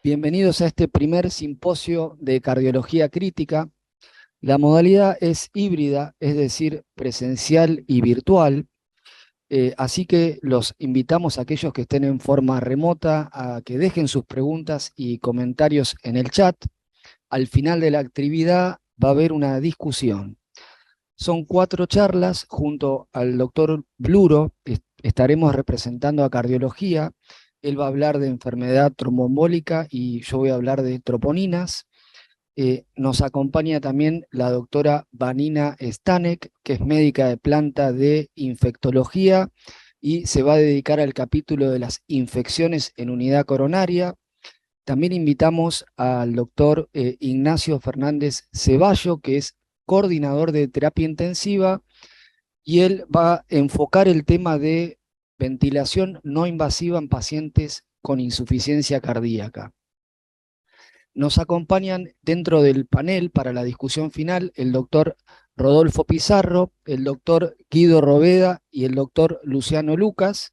Bienvenidos a este primer simposio de cardiología crítica. La modalidad es híbrida, es decir, presencial y virtual, así que los invitamos a aquellos que estén en forma remota a que dejen sus preguntas y comentarios en el chat. Al final de la actividad va a haber una discusión. Son 4 charlas junto al doctor Bluro, estaremos representando a cardiología. Él va a hablar de enfermedad tromboembólica y yo voy a hablar de troponinas. Nos acompaña también la doctora Vanina Stanek, que es médica de planta de infectología y se va a dedicar al capítulo de las infecciones en unidad coronaria. También invitamos al doctor Ignacio Fernández Ceballo, que es coordinador de terapia intensiva, y él va a enfocar el tema de ventilación no invasiva en pacientes con insuficiencia cardíaca. Nos acompañan dentro del panel para la discusión final el doctor Rodolfo Pizarro, el doctor Guido Roveda y el doctor Luciano Lucas.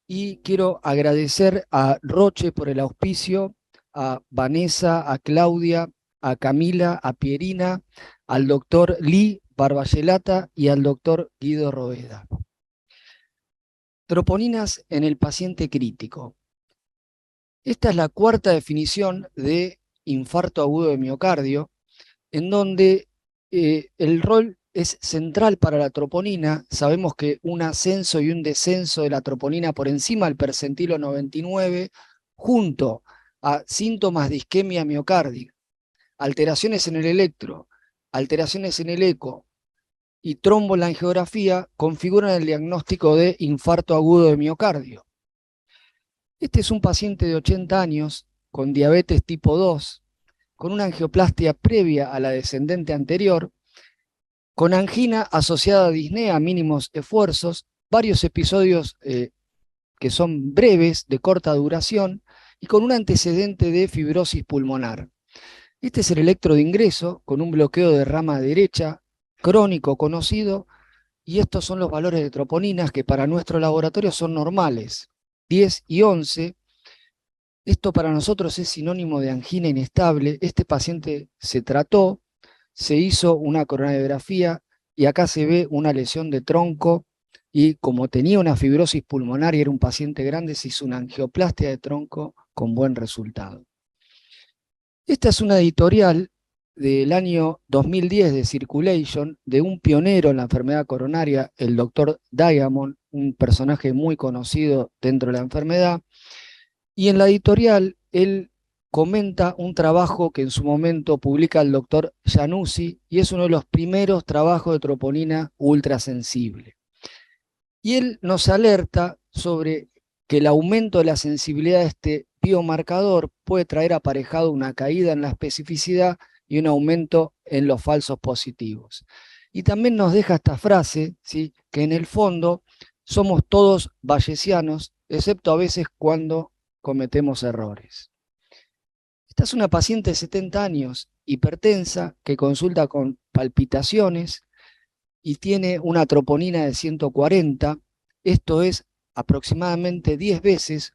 Y quiero agradecer a Roche por el auspicio, a Vanessa, a Claudia, a Camila, a Pierina, al doctor Lee Barbayelata y al doctor Guido Roveda. Troponinas en el paciente crítico. Esta es la cuarta definición de infarto agudo de miocardio, en donde el rol es central para la troponina. Sabemos que un ascenso y un descenso de la troponina por encima del percentilo 99, junto a síntomas de isquemia miocárdica, alteraciones en el electro, alteraciones en el eco y trombo en la angiografía, configuran el diagnóstico de infarto agudo de miocardio. Este es un paciente de 80 años con diabetes tipo 2, con una angioplastia previa a la descendente anterior, con angina asociada a disnea, mínimos esfuerzos, varios episodios que son breves, de corta duración, y con un antecedente de fibrosis pulmonar. Este es el electro de ingreso, con un bloqueo de rama derecha, crónico conocido, y estos son los valores de troponinas que para nuestro laboratorio son normales, 10 y 11. Esto para nosotros es sinónimo de angina inestable. Este paciente se trató, se hizo una coronariografía y acá se ve una lesión de tronco, y como tenía una fibrosis pulmonar y era un paciente grande, se hizo una angioplastia de tronco con buen resultado. Esta es una editorial del año 2010 de Circulation, de un pionero en la enfermedad coronaria, el doctor Diamond, un personaje muy conocido dentro de la enfermedad, y en la editorial él comenta un trabajo que en su momento publica el doctor Januzzi, y es uno de los primeros trabajos de troponina ultrasensible. Y él nos alerta sobre que el aumento de la sensibilidad de este biomarcador puede traer aparejado una caída en la especificidad y un aumento en los falsos positivos. Y también nos deja esta frase, ¿sí?, que en el fondo somos todos bayesianos, excepto a veces cuando cometemos errores. Esta es una paciente de 70 años, hipertensa, que consulta con palpitaciones y tiene una troponina de 140. Esto es aproximadamente 10 veces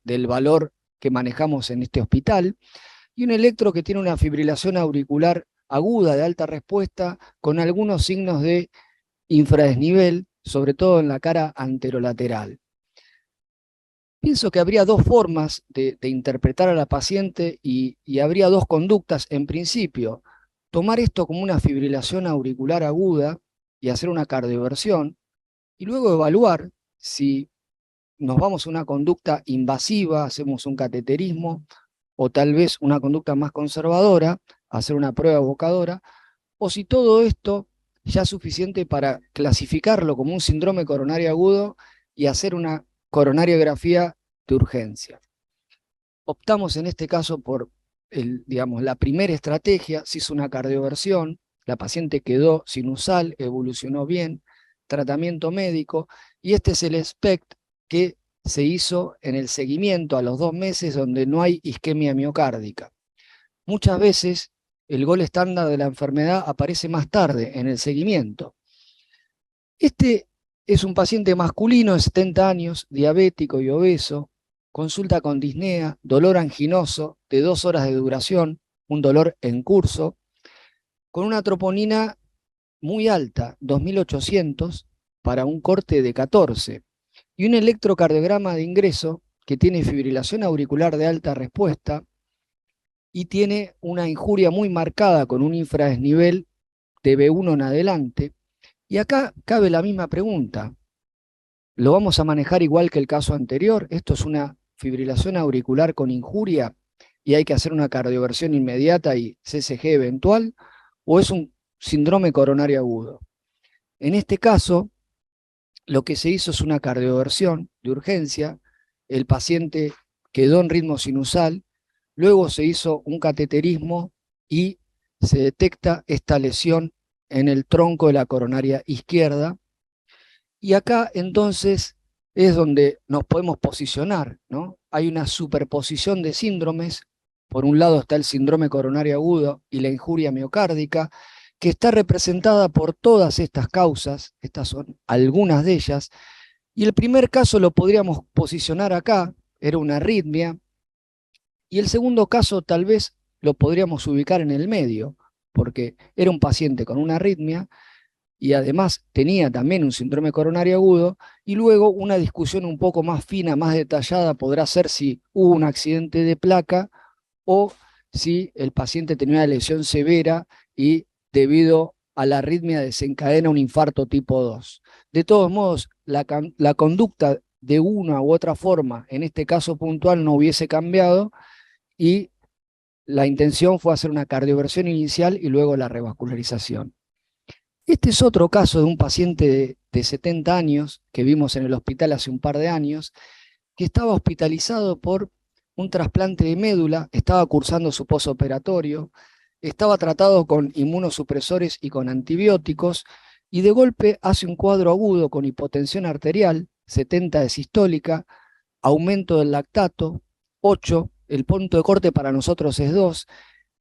del valor que manejamos en este hospital, y un electro que tiene una fibrilación auricular aguda de alta respuesta con algunos signos de infradesnivel, sobre todo en la cara anterolateral. Pienso que habría dos formas de interpretar a la paciente y habría dos conductas. En principio, tomar esto como una fibrilación auricular aguda y hacer una cardioversión, y luego evaluar si nos vamos a una conducta invasiva, hacemos un cateterismo, o tal vez una conducta más conservadora, hacer una prueba evocadora, o si todo esto ya es suficiente para clasificarlo como un síndrome coronario agudo y hacer una coronariografía de urgencia. Optamos en este caso por la primera estrategia. Se hizo una cardioversión, la paciente quedó sinusal, evolucionó bien, tratamiento médico, y este es el SPECT que se hizo en el seguimiento a los 2 meses, donde no hay isquemia miocárdica. Muchas veces el gol estándar de la enfermedad aparece más tarde, en el seguimiento. Este es un paciente masculino de 70 años, diabético y obeso, consulta con disnea, dolor anginoso de 2 horas de duración, un dolor en curso, con una troponina muy alta, 2800, para un corte de 14, y un electrocardiograma de ingreso que tiene fibrilación auricular de alta respuesta y tiene una injuria muy marcada con un infradesnivel de B1 en adelante. Y acá cabe la misma pregunta. ¿Lo vamos a manejar igual que el caso anterior? ¿Esto es una fibrilación auricular con injuria y hay que hacer una cardioversión inmediata y CSG eventual? ¿O es un síndrome coronario agudo? En este caso, lo que se hizo es una cardioversión de urgencia. El paciente quedó en ritmo sinusal. Luego se hizo un cateterismo y se detecta esta lesión en el tronco de la coronaria izquierda. Y acá entonces es donde nos podemos posicionar, ¿no? Hay una superposición de síndromes. Por un lado está el síndrome coronario agudo y la injuria miocárdica, que está representada por todas estas causas. Estas son algunas de ellas. Y el primer caso lo podríamos posicionar acá, era una arritmia. Y el segundo caso tal vez lo podríamos ubicar en el medio, porque era un paciente con una arritmia y además tenía también un síndrome coronario agudo, y luego una discusión un poco más fina, más detallada, podrá ser si hubo un accidente de placa o si el paciente tenía una lesión severa y debido a la arritmia desencadena un infarto tipo 2. De todos modos, la conducta de una u otra forma, en este caso puntual, no hubiese cambiado y la intención fue hacer una cardioversión inicial y luego la revascularización. Este es otro caso de un paciente de 70 años que vimos en el hospital hace un par de años, que estaba hospitalizado por un trasplante de médula, estaba cursando su posoperatorio, estaba tratado con inmunosupresores y con antibióticos, y de golpe hace un cuadro agudo con hipotensión arterial, 70 de sistólica, aumento del lactato, 8, el punto de corte para nosotros es 2,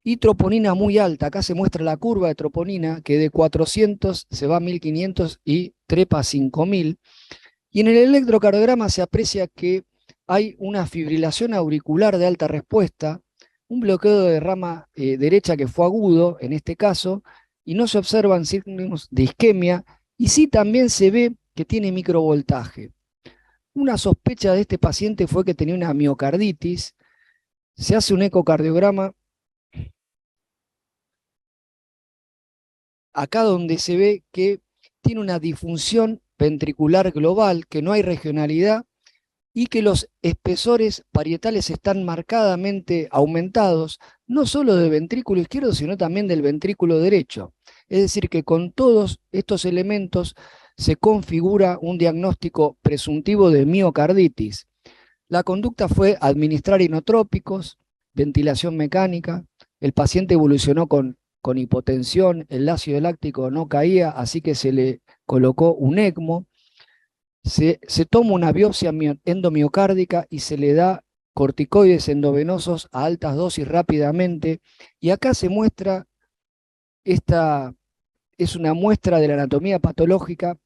y troponina muy alta. Acá se muestra la curva de troponina que de 400 se va a 1500 y trepa a 5000. Y en el electrocardiograma se aprecia que hay una fibrilación auricular de alta respuesta, un bloqueo de rama derecha que fue agudo en este caso, y no se observan signos de isquemia, y sí también se ve que tiene microvoltaje. Una sospecha de este paciente fue que tenía una miocarditis. Se hace un ecocardiograma acá donde se ve que tiene una disfunción ventricular global, que no hay regionalidad y que los espesores parietales están marcadamente aumentados, no solo del ventrículo izquierdo, sino también del ventrículo derecho. Es decir, que con todos estos elementos se configura un diagnóstico presuntivo de miocarditis. La conducta fue administrar inotrópicos, ventilación mecánica, el paciente evolucionó con hipotensión, el ácido láctico no caía, así que se le colocó un ECMO, se toma una biopsia endomiocárdica y se le da corticoides endovenosos a altas dosis rápidamente, y acá se muestra, esta es una muestra de la anatomía patológica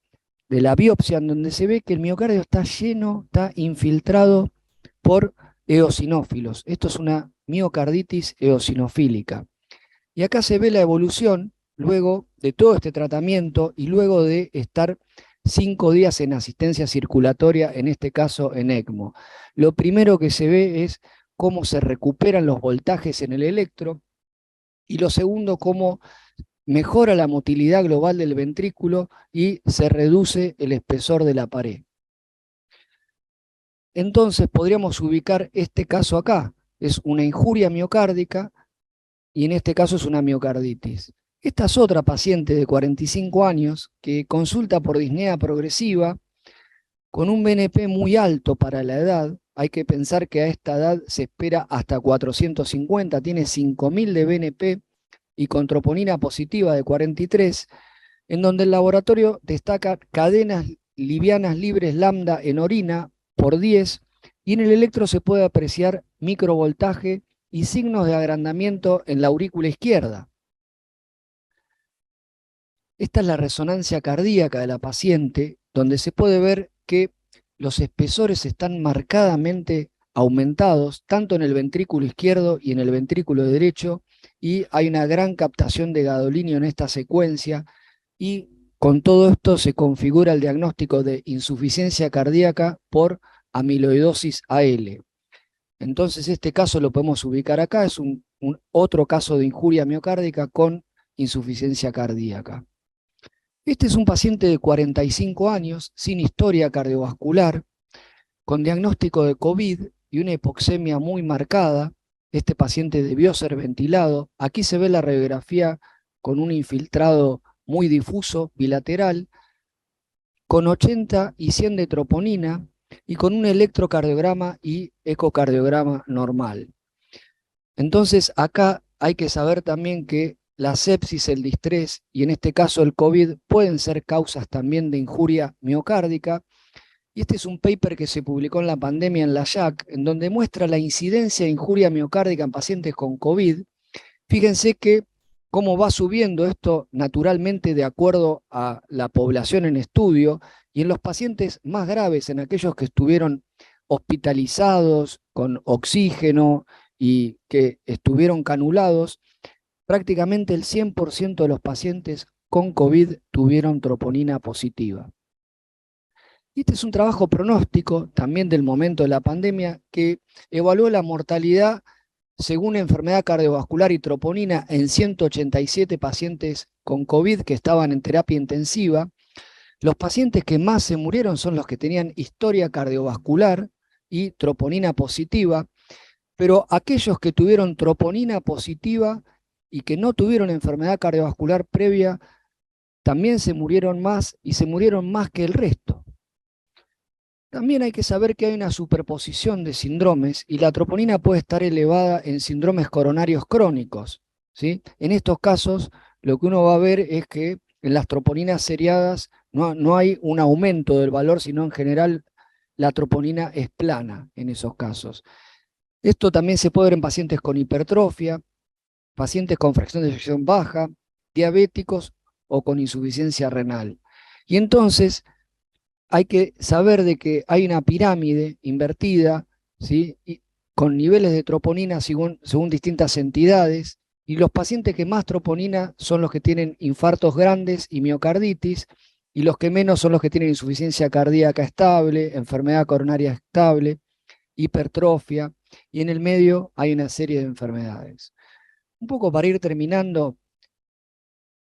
de la biopsia, en donde se ve que el miocardio está lleno, está infiltrado por eosinófilos. Esto es una miocarditis eosinofílica. Y acá se ve la evolución luego de todo este tratamiento y luego de estar 5 días en asistencia circulatoria, en este caso en ECMO. Lo primero que se ve es cómo se recuperan los voltajes en el electro, y lo segundo, cómo mejora la motilidad global del ventrículo y se reduce el espesor de la pared. Entonces podríamos ubicar este caso acá. Es una injuria miocárdica y en este caso es una miocarditis. Esta es otra paciente de 45 años que consulta por disnea progresiva con un BNP muy alto para la edad. Hay que pensar que a esta edad se espera hasta 450, tiene 5000 de BNP y con troponina positiva de 43, en donde el laboratorio destaca cadenas livianas libres lambda en orina por 10, y en el electro se puede apreciar microvoltaje y signos de agrandamiento en la aurícula izquierda. Esta es la resonancia cardíaca de la paciente, donde se puede ver que los espesores están marcadamente aumentados, tanto en el ventrículo izquierdo y en el ventrículo derecho, y hay una gran captación de gadolinio en esta secuencia, y con todo esto se configura el diagnóstico de insuficiencia cardíaca por amiloidosis AL. Entonces este caso lo podemos ubicar acá, es otro caso de injuria miocárdica con insuficiencia cardíaca. Este es un paciente de 45 años, sin historia cardiovascular, con diagnóstico de COVID y una hipoxemia muy marcada. Este paciente debió ser ventilado. Aquí se ve la radiografía con un infiltrado muy difuso, bilateral, con 80 y 100 de troponina y con un electrocardiograma y ecocardiograma normal. Entonces acá hay que saber también que la sepsis, el distrés y en este caso el COVID pueden ser causas también de injuria miocárdica. Y este es un paper que se publicó en la pandemia en la JAC, en donde muestra la incidencia de injuria miocárdica en pacientes con COVID. Fíjense que cómo va subiendo esto naturalmente de acuerdo a la población en estudio, y en los pacientes más graves, en aquellos que estuvieron hospitalizados con oxígeno y que estuvieron canulados, prácticamente el 100% de los pacientes con COVID tuvieron troponina positiva. Y este es un trabajo pronóstico también del momento de la pandemia que evaluó la mortalidad según enfermedad cardiovascular y troponina en 187 pacientes con COVID que estaban en terapia intensiva. Los pacientes que más se murieron son los que tenían historia cardiovascular y troponina positiva, pero aquellos que tuvieron troponina positiva y que no tuvieron enfermedad cardiovascular previa también se murieron más y se murieron más que el resto. También hay que saber que hay una superposición de síndromes y la troponina puede estar elevada en síndromes coronarios crónicos, ¿sí? En estos casos, lo que uno va a ver es que en las troponinas seriadas no hay un aumento del valor, sino en general la troponina es plana en esos casos. Esto también se puede ver en pacientes con hipertrofia, pacientes con fracción de eyección baja, diabéticos o con insuficiencia renal. Y entonces hay que saber de que hay una pirámide invertida, ¿sí? Y con niveles de troponina según distintas entidades, y los pacientes que más troponina son los que tienen infartos grandes y miocarditis, y los que menos son los que tienen insuficiencia cardíaca estable, enfermedad coronaria estable, hipertrofia, y en el medio hay una serie de enfermedades. Un poco para ir terminando,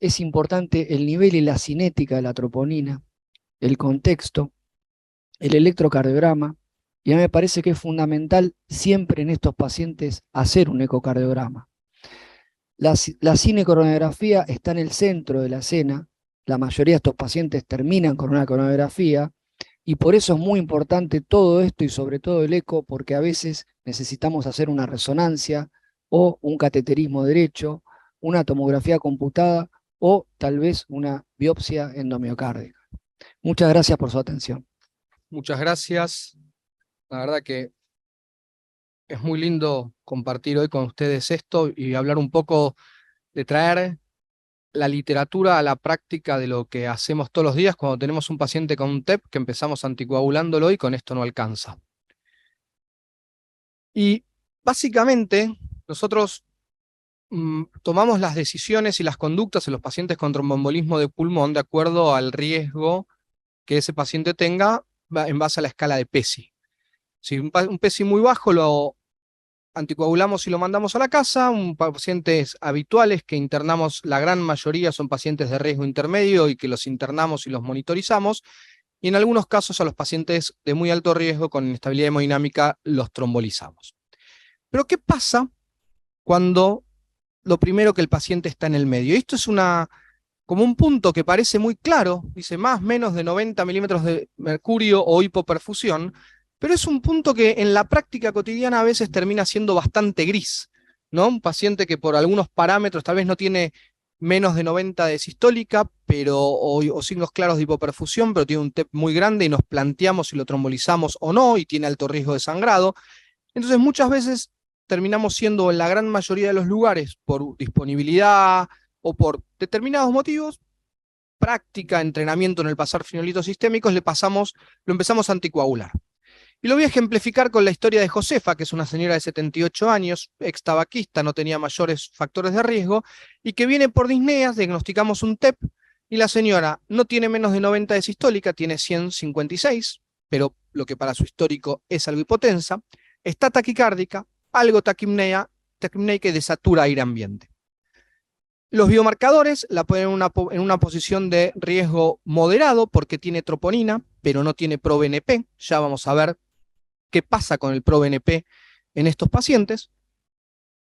es importante el nivel y la cinética de la troponina, el contexto, el electrocardiograma, y a mí me parece que es fundamental siempre en estos pacientes hacer un ecocardiograma. La cinecoronografía está en el centro de la escena, la mayoría de estos pacientes terminan con una coronografía, y por eso es muy importante todo esto y sobre todo el eco, porque a veces necesitamos hacer una resonancia o un cateterismo derecho, una tomografía computada o tal vez una biopsia endomiocárdica. Muchas gracias por su atención. Muchas gracias. La verdad que es muy lindo compartir hoy con ustedes esto y hablar un poco de traer la literatura a la práctica de lo que hacemos todos los días cuando tenemos un paciente con un TEP que empezamos anticoagulándolo y con esto no alcanza. Y básicamente nosotros tomamos las decisiones y las conductas en los pacientes con tromboembolismo de pulmón de acuerdo al riesgo que ese paciente tenga en base a la escala de PESI. Si un PESI muy bajo lo anticoagulamos y lo mandamos a la casa. Pacientes habituales que internamos, la gran mayoría son pacientes de riesgo intermedio y que los internamos y los monitorizamos. Y en algunos casos a los pacientes de muy alto riesgo con inestabilidad hemodinámica los trombolizamos. Pero ¿qué pasa cuando lo primero que el paciente está en el medio? Esto es como un punto que parece muy claro, dice más menos de 90 milímetros de mercurio o hipoperfusión, pero es un punto que en la práctica cotidiana a veces termina siendo bastante gris, ¿no? Un paciente que por algunos parámetros tal vez no tiene menos de 90 de sistólica o signos claros de hipoperfusión, pero tiene un TEP muy grande y nos planteamos si lo trombolizamos o no y tiene alto riesgo de sangrado. Entonces muchas veces terminamos siendo en la gran mayoría de los lugares por disponibilidad o por determinados motivos, práctica, entrenamiento en el pasar fenolitos sistémicos, lo empezamos a anticoagular. Y lo voy a ejemplificar con la historia de Josefa, que es una señora de 78 años, ex tabaquista, no tenía mayores factores de riesgo, y que viene por disneas, diagnosticamos un TEP, y la señora no tiene menos de 90 de sistólica, tiene 156, pero lo que para su histórico es algo hipotensa, está taquicárdica, algo taquimneica y desatura aire ambiente. Los biomarcadores la ponen en una posición de riesgo moderado porque tiene troponina, pero no tiene proBNP. Ya vamos a ver qué pasa con el proBNP en estos pacientes.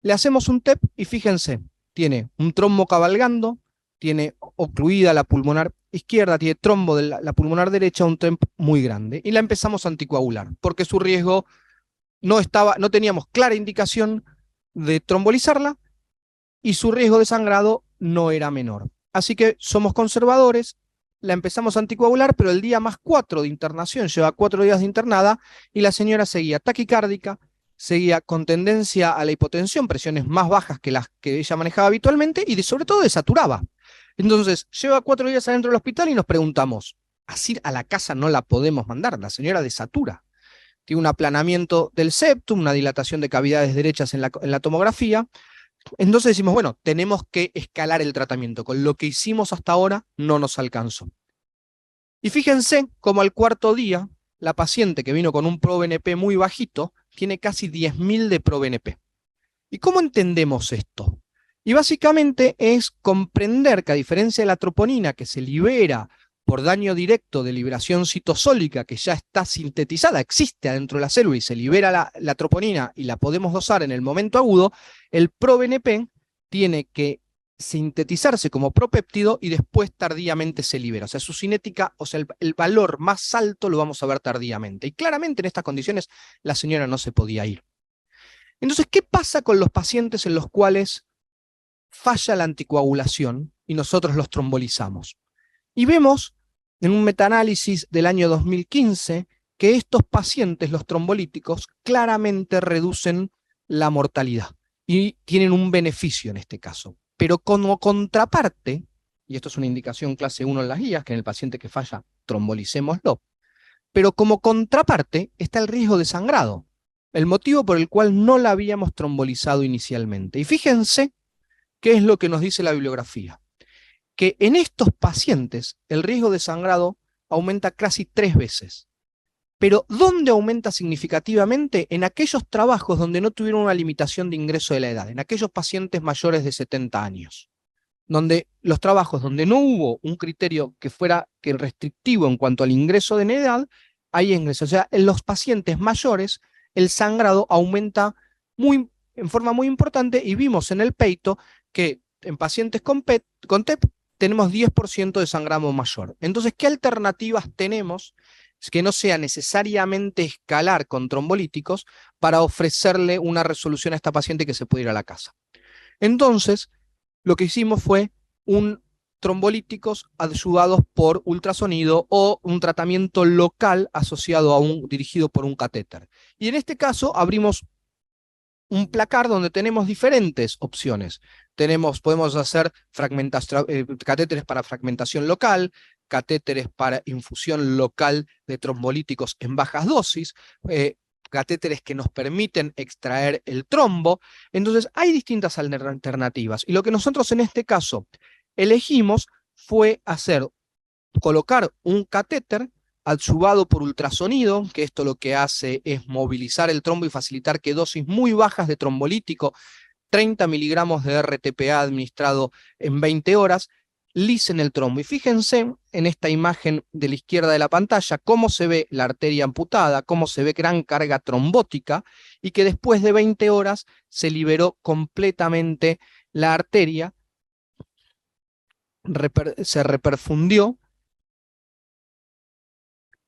Le hacemos un TEP y fíjense, tiene un trombo cabalgando, tiene ocluida la pulmonar izquierda, tiene trombo de la pulmonar derecha, un TEP muy grande. Y la empezamos a anticoagular porque su riesgo no teníamos clara indicación de trombolizarla, y su riesgo de sangrado no era menor. Así que somos conservadores, la empezamos a anticoagular, pero el día más 4 de internación, lleva 4 días de internada, y la señora seguía taquicárdica, seguía con tendencia a la hipotensión, presiones más bajas que las que ella manejaba habitualmente, y sobre todo desaturaba. Entonces, lleva 4 días adentro del hospital y nos preguntamos, así a la casa no la podemos mandar, la señora desatura. Tiene un aplanamiento del septum, una dilatación de cavidades derechas en la tomografía. Entonces decimos, bueno, tenemos que escalar el tratamiento. Con lo que hicimos hasta ahora no nos alcanzó. Y fíjense cómo al 4.º día, la paciente que vino con un proBNP muy bajito, tiene casi 10.000 de proBNP. ¿Y cómo entendemos esto? Y básicamente es comprender que a diferencia de la troponina que se libera por daño directo de liberación citosólica, que ya está sintetizada, existe adentro de la célula y se libera la troponina y la podemos dosar en el momento agudo, el proBNP tiene que sintetizarse como propéptido y después tardíamente se libera. O sea, su cinética, o sea, el valor más alto lo vamos a ver tardíamente. Y claramente en estas condiciones la señora no se podía ir. Entonces, ¿qué pasa con los pacientes en los cuales falla la anticoagulación y nosotros los trombolizamos? Y vemos en un metaanálisis del año 2015 que estos pacientes, los trombolíticos, claramente reducen la mortalidad y tienen un beneficio en este caso. Pero como contraparte, y esto es una indicación clase 1 en las guías, que en el paciente que falla, trombolicémoslo, pero como contraparte está el riesgo de sangrado, el motivo por el cual no la habíamos trombolizado inicialmente. Y fíjense qué es lo que nos dice la bibliografía. Que en estos pacientes el riesgo de sangrado aumenta casi 3 veces. Pero ¿dónde aumenta significativamente? En aquellos trabajos donde no tuvieron una limitación de ingreso de la edad, en aquellos pacientes mayores de 70 años. Donde los trabajos donde no hubo un criterio que fuera restrictivo en cuanto al ingreso de edad, hay ingreso. O sea, en los pacientes mayores el sangrado aumenta en forma muy importante, y vimos en el peito que en pacientes con TEP tenemos 10% de sangrado mayor. Entonces, ¿qué alternativas tenemos que no sea necesariamente escalar con trombolíticos para ofrecerle una resolución a esta paciente que se pueda ir a la casa? Entonces, lo que hicimos fue trombolíticos ayudados por ultrasonido o un tratamiento local asociado dirigido por un catéter. Y en este caso abrimos un placar donde tenemos diferentes opciones. Podemos hacer catéteres para fragmentación local, catéteres para infusión local de trombolíticos en bajas dosis, catéteres que nos permiten extraer el trombo. Entonces hay distintas alternativas. Y lo que nosotros en este caso elegimos fue colocar un catéter adyuvado por ultrasonido, que esto lo que hace es movilizar el trombo y facilitar que dosis muy bajas de trombolítico, 30 miligramos de RTPA administrado en 20 horas, lisen el trombo. Y fíjense en esta imagen de la izquierda de la pantalla cómo se ve la arteria amputada, cómo se ve gran carga trombótica, y que después de 20 horas se liberó completamente la arteria, se reperfundió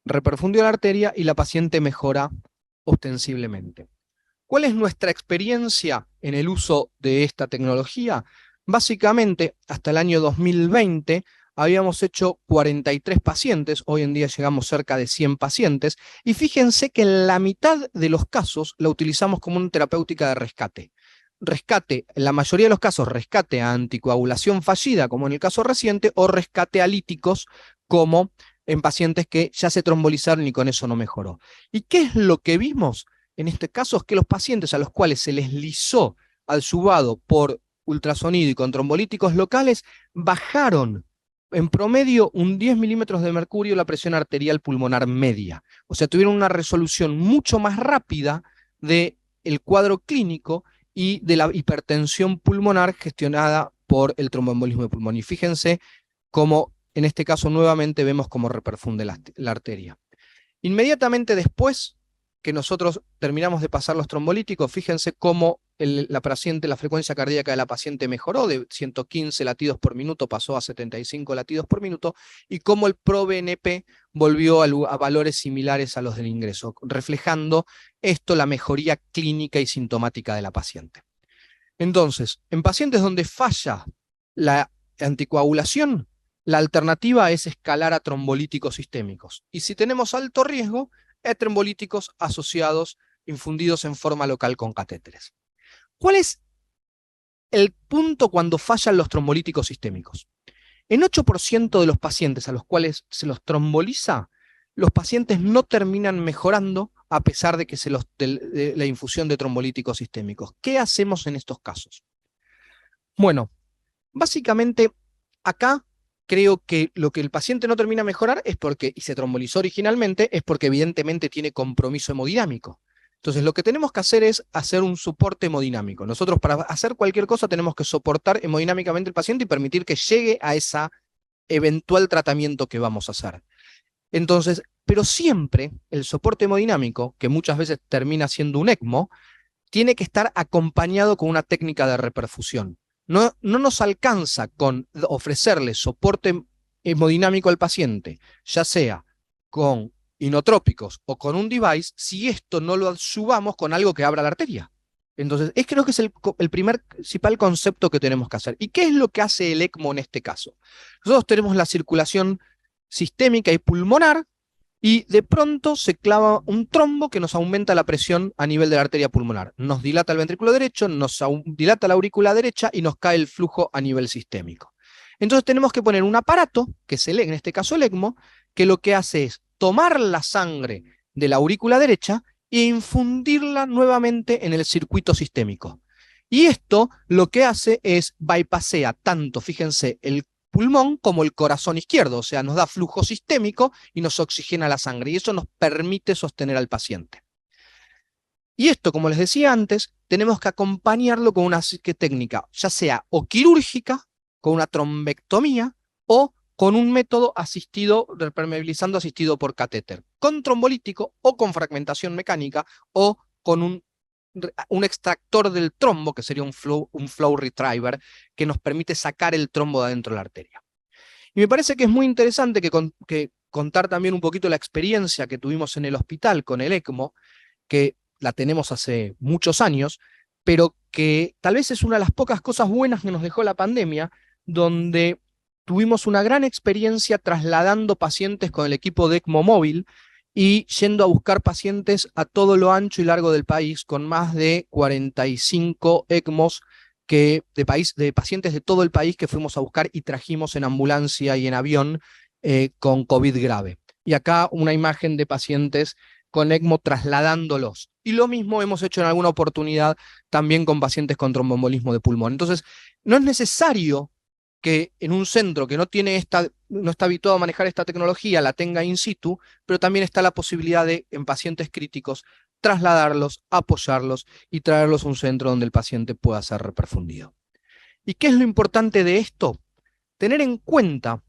la arteria y la paciente mejora ostensiblemente. ¿Cuál es nuestra experiencia en el uso de esta tecnología? Básicamente, hasta el año 2020 habíamos hecho 43 pacientes, hoy en día llegamos cerca de 100 pacientes, y fíjense que en la mitad de los casos la utilizamos como una terapéutica de rescate. Rescate, en la mayoría de los casos, rescate a anticoagulación fallida, como en el caso reciente, o rescate a líticos, como en pacientes que ya se trombolizaron y con eso no mejoró. ¿Y qué es lo que vimos? En este caso es que los pacientes a los cuales se les lisó al subado por ultrasonido y con trombolíticos locales bajaron en promedio un 10 milímetros de mercurio la presión arterial pulmonar media. O sea, tuvieron una resolución mucho más rápida del cuadro clínico y de la hipertensión pulmonar gestionada por el tromboembolismo de pulmón. Y fíjense cómo en este caso nuevamente vemos cómo reperfunde la arteria. Inmediatamente después que nosotros terminamos de pasar los trombolíticos, fíjense cómo la frecuencia cardíaca de la paciente mejoró, de 115 latidos por minuto pasó a 75 latidos por minuto, y cómo el ProBNP volvió a valores similares a los del ingreso, reflejando esto la mejoría clínica y sintomática de la paciente. Entonces, en pacientes donde falla la anticoagulación, la alternativa es escalar a trombolíticos sistémicos. Y si tenemos alto riesgo, trombolíticos asociados, infundidos en forma local con catéteres. ¿Cuál es el punto cuando fallan los trombolíticos sistémicos? En 8% de los pacientes a los cuales se los tromboliza, los pacientes no terminan mejorando a pesar de que de la infusión de trombolíticos sistémicos. ¿Qué hacemos en estos casos? Bueno, básicamente acá creo que lo que el paciente no termina de mejorar es porque, y se trombolizó originalmente, es porque evidentemente tiene compromiso hemodinámico. Entonces lo que tenemos que hacer es hacer un soporte hemodinámico. Nosotros para hacer cualquier cosa tenemos que soportar hemodinámicamente al paciente y permitir que llegue a ese eventual tratamiento que vamos a hacer. Entonces, pero siempre el soporte hemodinámico, que muchas veces termina siendo un ECMO, tiene que estar acompañado con una técnica de reperfusión. No nos alcanza con ofrecerle soporte hemodinámico al paciente, ya sea con inotrópicos o con un device, si esto no lo subamos con algo que abra la arteria. Entonces, creo que es el principal concepto que tenemos que hacer. ¿Y qué es lo que hace el ECMO en este caso? Nosotros tenemos la circulación sistémica y pulmonar, y de pronto se clava un trombo que nos aumenta la presión a nivel de la arteria pulmonar. Nos dilata el ventrículo derecho, nos dilata la aurícula derecha y nos cae el flujo a nivel sistémico. Entonces tenemos que poner un aparato, que es en este caso el ECMO, que lo que hace es tomar la sangre de la aurícula derecha e infundirla nuevamente en el circuito sistémico. Y esto lo que hace es bypassea tanto, fíjense, el pulmón como el corazón izquierdo, o sea, nos da flujo sistémico y nos oxigena la sangre, y eso nos permite sostener al paciente. Y esto, como les decía antes, tenemos que acompañarlo con una técnica, ya sea o quirúrgica, con una trombectomía, o con un método asistido, repermeabilizando asistido por catéter, con trombolítico o con fragmentación mecánica, o con un extractor del trombo, que sería un flow retriever, que nos permite sacar el trombo de adentro de la arteria. Y me parece que es muy interesante que contar también un poquito la experiencia que tuvimos en el hospital con el ECMO, que la tenemos hace muchos años, pero que tal vez es una de las pocas cosas buenas que nos dejó la pandemia, donde tuvimos una gran experiencia trasladando pacientes con el equipo de ECMO móvil y yendo a buscar pacientes a todo lo ancho y largo del país, con más de 45 ECMOs de pacientes de todo el país que fuimos a buscar y trajimos en ambulancia y en avión con COVID grave. Y acá una imagen de pacientes con ECMO trasladándolos. Y lo mismo hemos hecho en alguna oportunidad también con pacientes con tromboembolismo de pulmón. Entonces, no es necesario que en un centro que no está habituado a manejar esta tecnología la tenga in situ, pero también está la posibilidad de, en pacientes críticos, trasladarlos, apoyarlos y traerlos a un centro donde el paciente pueda ser reperfundido. ¿Y qué es lo importante de esto? Tener en cuenta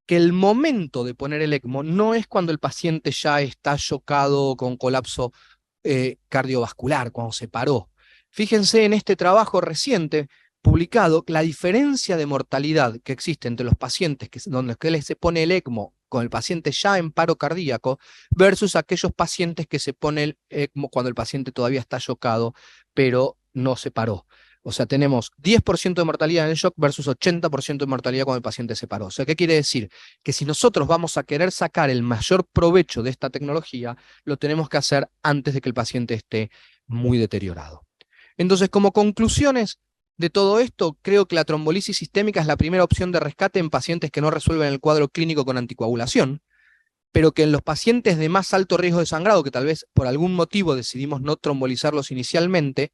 que el momento de poner el ECMO no es cuando el paciente ya está chocado con colapso cardiovascular, cuando se paró. Fíjense en este trabajo reciente publicado la diferencia de mortalidad que existe entre los pacientes donde se pone el ECMO con el paciente ya en paro cardíaco versus aquellos pacientes que se pone el ECMO cuando el paciente todavía está chocado, pero no se paró. O sea, tenemos 10% de mortalidad en el shock versus 80% de mortalidad cuando el paciente se paró. O sea, ¿qué quiere decir? Que si nosotros vamos a querer sacar el mayor provecho de esta tecnología, lo tenemos que hacer antes de que el paciente esté muy deteriorado. Entonces, como conclusiones de todo esto, creo que la trombolisis sistémica es la primera opción de rescate en pacientes que no resuelven el cuadro clínico con anticoagulación. pero que en los pacientes de más alto riesgo de sangrado, que tal vez por algún motivo decidimos no trombolizarlos inicialmente,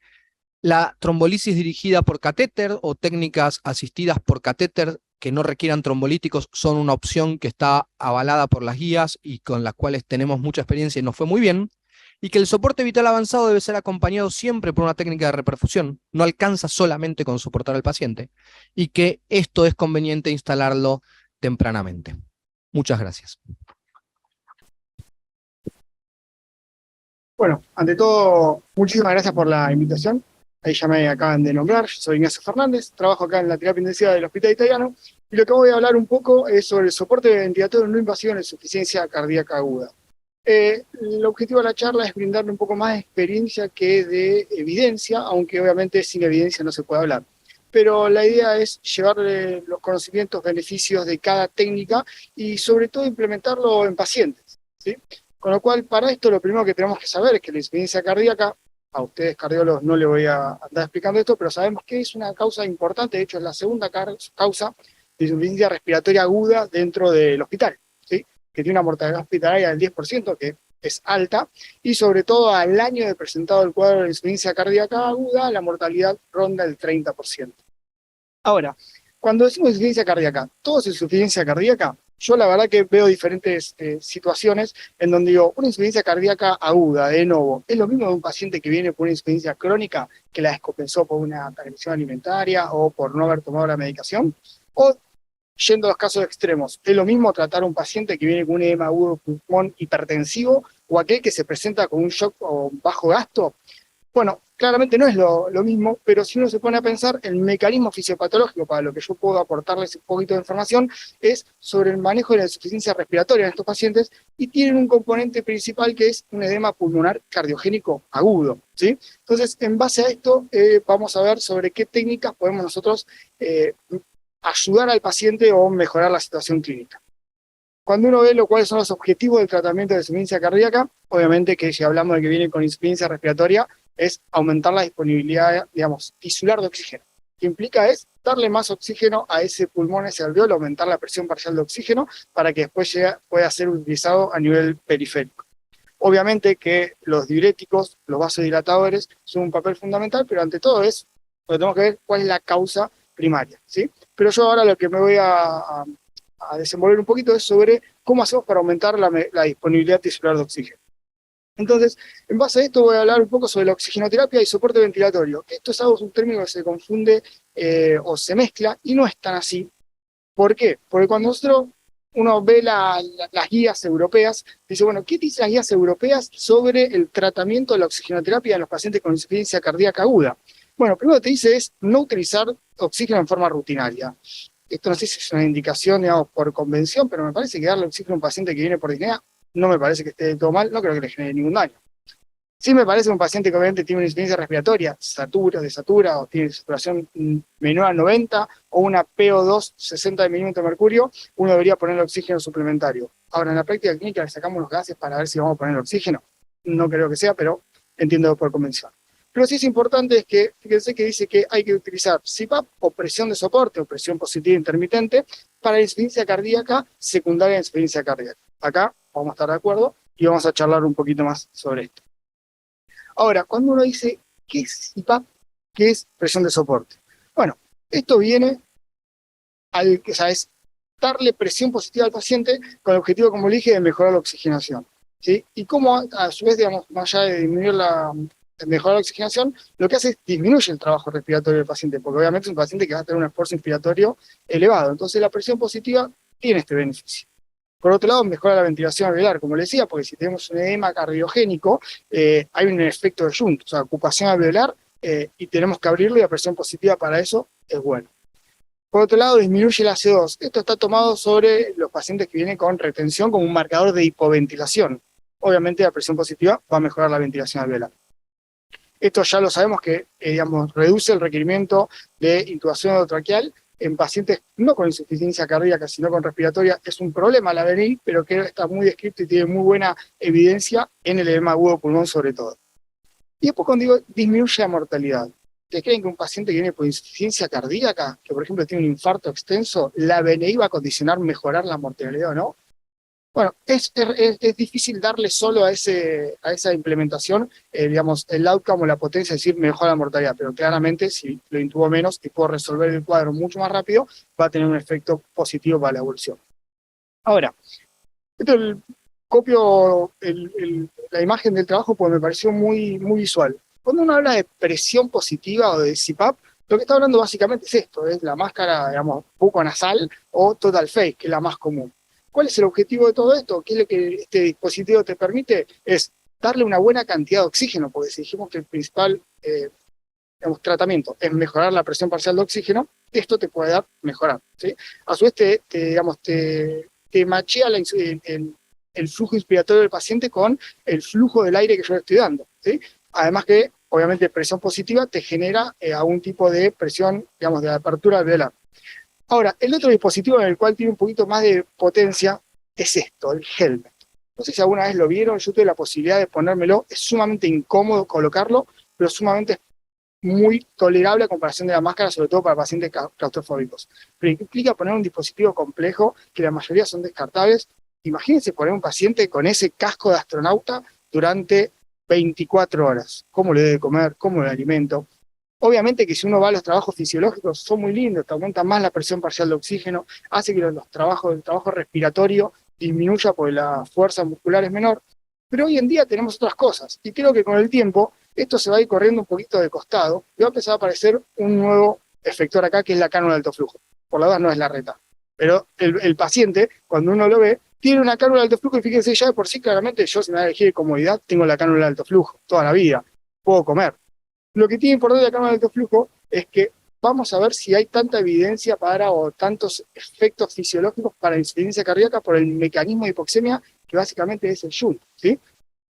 la trombolisis dirigida por catéter o técnicas asistidas por catéter que no requieran trombolíticos son una opción que está avalada por las guías y con las cuales tenemos mucha experiencia y nos fue muy bien, y que el soporte vital avanzado debe ser acompañado siempre por una técnica de reperfusión, no alcanza solamente con soportar al paciente, y que esto es conveniente instalarlo tempranamente. Muchas gracias. Bueno, ante todo, muchísimas gracias por la invitación. Ahí ya me acaban de nombrar, yo soy Ignacio Fernández, trabajo acá en la terapia intensiva del Hospital Italiano, y lo que voy a hablar un poco es sobre el soporte ventilatorio no invasivo en insuficiencia cardíaca aguda. El objetivo de la charla es brindarle un poco más de experiencia que de evidencia, aunque obviamente sin evidencia no se puede hablar. Pero la idea es llevarle los conocimientos, beneficios de cada técnica y sobre todo implementarlo en pacientes, ¿sí? Con lo cual, para esto lo primero que tenemos que saber es que la insuficiencia cardíaca, a ustedes cardiólogos no les voy a andar explicando esto, pero sabemos que es una causa importante, de hecho es la segunda causa de insuficiencia respiratoria aguda dentro del hospital, ¿sí? Que tiene una mortalidad hospitalaria del 10%, que es alta, y sobre todo al año de presentado el cuadro de insuficiencia cardíaca aguda, la mortalidad ronda el 30%. Ahora, cuando decimos insuficiencia cardíaca, ¿todo es insuficiencia cardíaca? Yo la verdad que veo diferentes situaciones en donde digo, una insuficiencia cardíaca aguda, de novo, es lo mismo de un paciente que viene por una insuficiencia crónica, que la descompensó por una agresión alimentaria o por no haber tomado la medicación, o yendo a los casos extremos, es lo mismo tratar a un paciente que viene con un edema agudo pulmón hipertensivo o aquel que se presenta con un shock o bajo gasto. Bueno, claramente no es lo mismo, pero si uno se pone a pensar, el mecanismo fisiopatológico, para lo que yo puedo aportarles un poquito de información, es sobre el manejo de la insuficiencia respiratoria en estos pacientes y tienen un componente principal que es un edema pulmonar cardiogénico agudo, ¿sí? Entonces, en base a esto, vamos a ver sobre qué técnicas podemos nosotros ayudar al paciente o mejorar la situación clínica. Cuando uno ve cuáles son los objetivos del tratamiento de insuficiencia cardíaca, obviamente que si hablamos de que viene con insuficiencia respiratoria, es aumentar la disponibilidad, digamos, tisular de oxígeno. Lo que implica es darle más oxígeno a ese pulmón, a ese alveolo, aumentar la presión parcial de oxígeno para que después pueda ser utilizado a nivel periférico. Obviamente que los diuréticos, los vasodilatadores, son un papel fundamental, pero ante todo es, lo tenemos que ver cuál es la causa primaria, ¿sí? Pero yo ahora lo que me voy a desenvolver un poquito es sobre cómo hacemos para aumentar la disponibilidad tisular de oxígeno. Entonces, en base a esto voy a hablar un poco sobre la oxigenoterapia y soporte ventilatorio. Esto es algo, un término que se confunde o se mezcla y no es tan así. ¿Por qué? Porque cuando uno ve las guías europeas, dice, bueno, ¿qué dicen las guías europeas sobre el tratamiento de la oxigenoterapia en los pacientes con insuficiencia cardíaca aguda? Bueno, primero te dice es no utilizar oxígeno en forma rutinaria. Esto no sé si es una indicación, digamos, por convención, pero me parece que darle oxígeno a un paciente que viene por disnea no me parece que esté del todo mal, no creo que le genere ningún daño. Sí me parece un paciente que obviamente tiene una insuficiencia respiratoria, desatura, o tiene saturación menor a 90, o una PO2 60 de milímetro de mercurio, uno debería ponerle oxígeno suplementario. Ahora, en la práctica clínica le sacamos los gases para ver si vamos a poner oxígeno. No creo que sea, pero entiendo por convención. Pero sí es importante es que, fíjense que dice que hay que utilizar CPAP o presión de soporte o presión positiva intermitente para la insuficiencia cardíaca secundaria a insuficiencia cardíaca. Acá vamos a estar de acuerdo y vamos a charlar un poquito más sobre esto. Ahora, cuando uno dice, ¿qué es CPAP? ¿Qué es presión de soporte? Bueno, esto viene o sea, es darle presión positiva al paciente con el objetivo, como le dije, de mejorar la oxigenación, ¿sí? Y como a su vez, digamos, más allá de mejorar la oxigenación, lo que hace es disminuye el trabajo respiratorio del paciente, porque obviamente es un paciente que va a tener un esfuerzo inspiratorio elevado. Entonces la presión positiva tiene este beneficio. Por otro lado, mejora la ventilación alveolar, como les decía, porque si tenemos un edema cardiogénico, hay un efecto de shunt, o sea, ocupación alveolar, y tenemos que abrirlo y la presión positiva para eso es bueno. Por otro lado, disminuye la CO2. Esto está tomado sobre los pacientes que vienen con retención como un marcador de hipoventilación. Obviamente la presión positiva va a mejorar la ventilación alveolar. Esto ya lo sabemos que, digamos, reduce el requerimiento de intubación endotraqueal en pacientes no con insuficiencia cardíaca, sino con respiratoria. Es un problema la VNI, pero que está muy descrito y tiene muy buena evidencia en el edema agudo pulmón sobre todo. Y después cuando digo disminuye la mortalidad, ¿ustedes creen que un paciente que viene por insuficiencia cardíaca, que por ejemplo tiene un infarto extenso, la VNI va a condicionar mejorar la mortalidad o no? Bueno, es difícil darle solo a esa implementación, digamos, el outcome o la potencia, es decir, mejora la mortalidad, pero claramente si lo intubo menos y puedo resolver el cuadro mucho más rápido, va a tener un efecto positivo para la evolución. Ahora, copio la imagen del trabajo porque me pareció muy, muy visual. Cuando uno habla de presión positiva o de CPAP, lo que está hablando básicamente es esto, es la máscara, digamos, buco-nasal o total face, que es la más común. ¿Cuál es el objetivo de todo esto? ¿Qué es lo que este dispositivo te permite? Es darle una buena cantidad de oxígeno, porque si dijimos que el principal digamos, tratamiento es mejorar la presión parcial de oxígeno, esto te puede dar mejorar, ¿sí? A su vez te machea el flujo inspiratorio del paciente con el flujo del aire que yo le estoy dando, ¿sí? Además que, obviamente, presión positiva te genera algún tipo de presión, digamos, de apertura alveolar. Ahora, el otro dispositivo en el cual tiene un poquito más de potencia es esto, el helmet. No sé si alguna vez lo vieron, yo tuve la posibilidad de ponérmelo, es sumamente incómodo colocarlo, pero sumamente muy tolerable a comparación de la máscara, sobre todo para pacientes claustrofóbicos. Pero implica poner un dispositivo complejo, que la mayoría son descartables. Imagínense poner un paciente con ese casco de astronauta durante 24 horas. ¿Cómo le debe comer? ¿Cómo le alimento? Obviamente que si uno va a los trabajos fisiológicos son muy lindos, te aumentan más la presión parcial de oxígeno, hace que el trabajo respiratorio disminuya porque la fuerza muscular es menor, pero hoy en día tenemos otras cosas, y creo que con el tiempo esto se va a ir corriendo un poquito de costado, y va a empezar a aparecer un nuevo efector acá, que es la cánula de alto flujo. Por la verdad no es la reta, pero el paciente, cuando uno lo ve, tiene una cánula de alto flujo, y fíjense, ya de por sí claramente yo, si me voy a elegir de comodidad, tengo la cánula de alto flujo toda la vida, puedo comer. Lo que tiene importante la cánula de alto flujo es que vamos a ver si hay tanta evidencia o tantos efectos fisiológicos para la insuficiencia cardíaca por el mecanismo de hipoxemia, que básicamente es el shunt, ¿sí?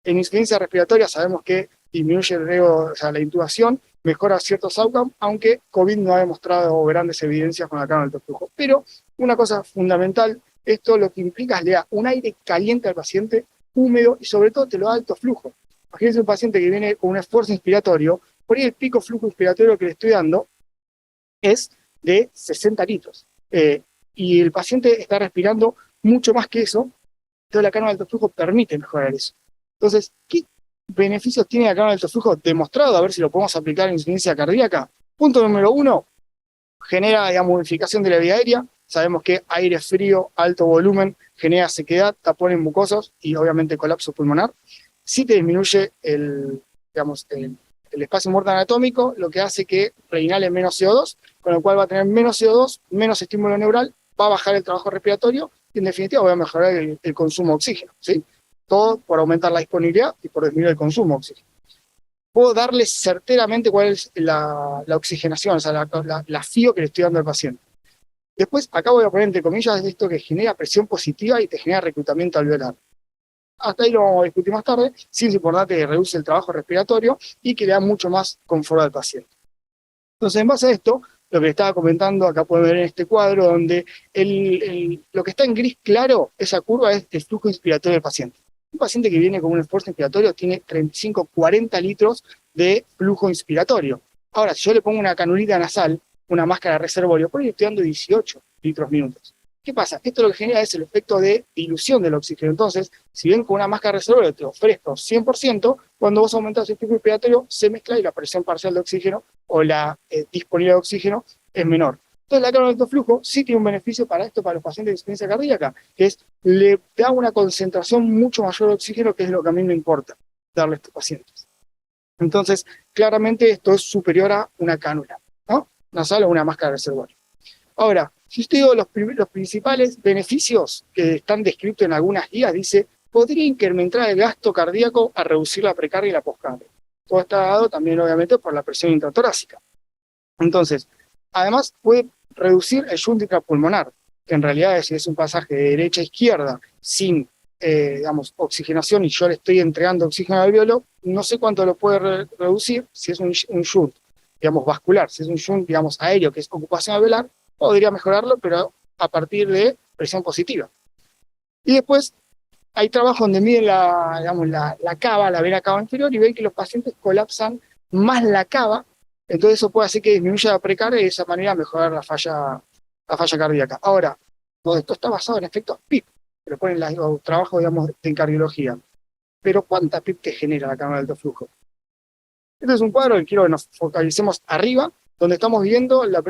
En insuficiencia respiratoria sabemos que disminuye el riesgo, o sea, la intubación, mejora ciertos outcomes, aunque COVID no ha demostrado grandes evidencias con la cánula de alto flujo. Pero una cosa fundamental, esto lo que implica es le da un aire caliente al paciente, húmedo, y sobre todo te lo da alto flujo. Imagínense un paciente que viene con un esfuerzo inspiratorio, por ahí el pico flujo inspiratorio que le estoy dando es de 60 litros. Y el paciente está respirando mucho más que eso, entonces la cánula de alto flujo permite mejorar eso. Entonces, ¿qué beneficios tiene la cánula de alto flujo demostrado? A ver si lo podemos aplicar en insuficiencia cardíaca. Punto número 1, genera, digamos, modificación de la vía aérea. Sabemos que aire frío, alto volumen, genera sequedad, tapones mucosos y obviamente colapso pulmonar. Sí te disminuye el espacio muerto anatómico, lo que hace que reinale menos CO2, con lo cual va a tener menos CO2, menos estímulo neural, va a bajar el trabajo respiratorio y en definitiva va a mejorar el consumo de oxígeno, ¿sí? Todo por aumentar la disponibilidad y por disminuir el consumo de oxígeno. Puedo darle certeramente cuál es la oxigenación, o sea, la FIO que le estoy dando al paciente. Después, acá voy a poner entre comillas esto que genera presión positiva y te genera reclutamiento alveolar. Hasta ahí lo vamos a discutir más tarde. Sí es importante que reduce el trabajo respiratorio y que le da mucho más confort al paciente. Entonces, en base a esto, lo que estaba comentando, acá pueden ver en este cuadro, donde lo que está en gris claro, esa curva es el flujo inspiratorio del paciente. Un paciente que viene con un esfuerzo inspiratorio tiene 35-40 litros de flujo inspiratorio. Ahora, si yo le pongo una canulita nasal, una máscara de reservorio, por ahí estoy dando 18 litros minutos. ¿Qué pasa? Esto lo que genera es el efecto de dilución del oxígeno. Entonces, si bien con una máscara de reservorio te ofrezco 100%, cuando vos aumentás el flujo inspiratorio, se mezcla y la presión parcial de oxígeno o la disponibilidad de oxígeno es menor. Entonces, la cánula de alto flujo sí tiene un beneficio para esto, para los pacientes de insuficiencia cardíaca, que es, le da una concentración mucho mayor de oxígeno, que es lo que a mí me importa darle a estos pacientes. Entonces, claramente esto es superior a una cánula, ¿no? Nasal o una máscara de reservorio. Ahora, si usted digo los principales beneficios que están descritos en algunas guías, dice, podría incrementar el gasto cardíaco a reducir la precardia y la poscardia. Todo está dado también, obviamente, por la presión intratorácica. Entonces, además puede reducir el shunt intrapulmonar, que en realidad si es un pasaje de derecha a izquierda sin, oxigenación y yo le estoy entregando oxígeno al alveolo, no sé cuánto lo puede reducir si es un shunt, vascular, si es un shunt, aéreo, que es ocupación alveolar, podría mejorarlo, pero a partir de presión positiva. Y después hay trabajos donde miden la cava, la vena cava inferior, y ven que los pacientes colapsan más la cava, entonces eso puede hacer que disminuya la precardia y de esa manera mejorar la falla cardíaca. Ahora, todo esto está basado en efectos PIP. pero ponen o trabajo, digamos, en cardiología. Pero ¿cuánta PIB te genera la cámara de alto flujo? Este es un cuadro que quiero que nos focalicemos arriba, donde estamos viendo la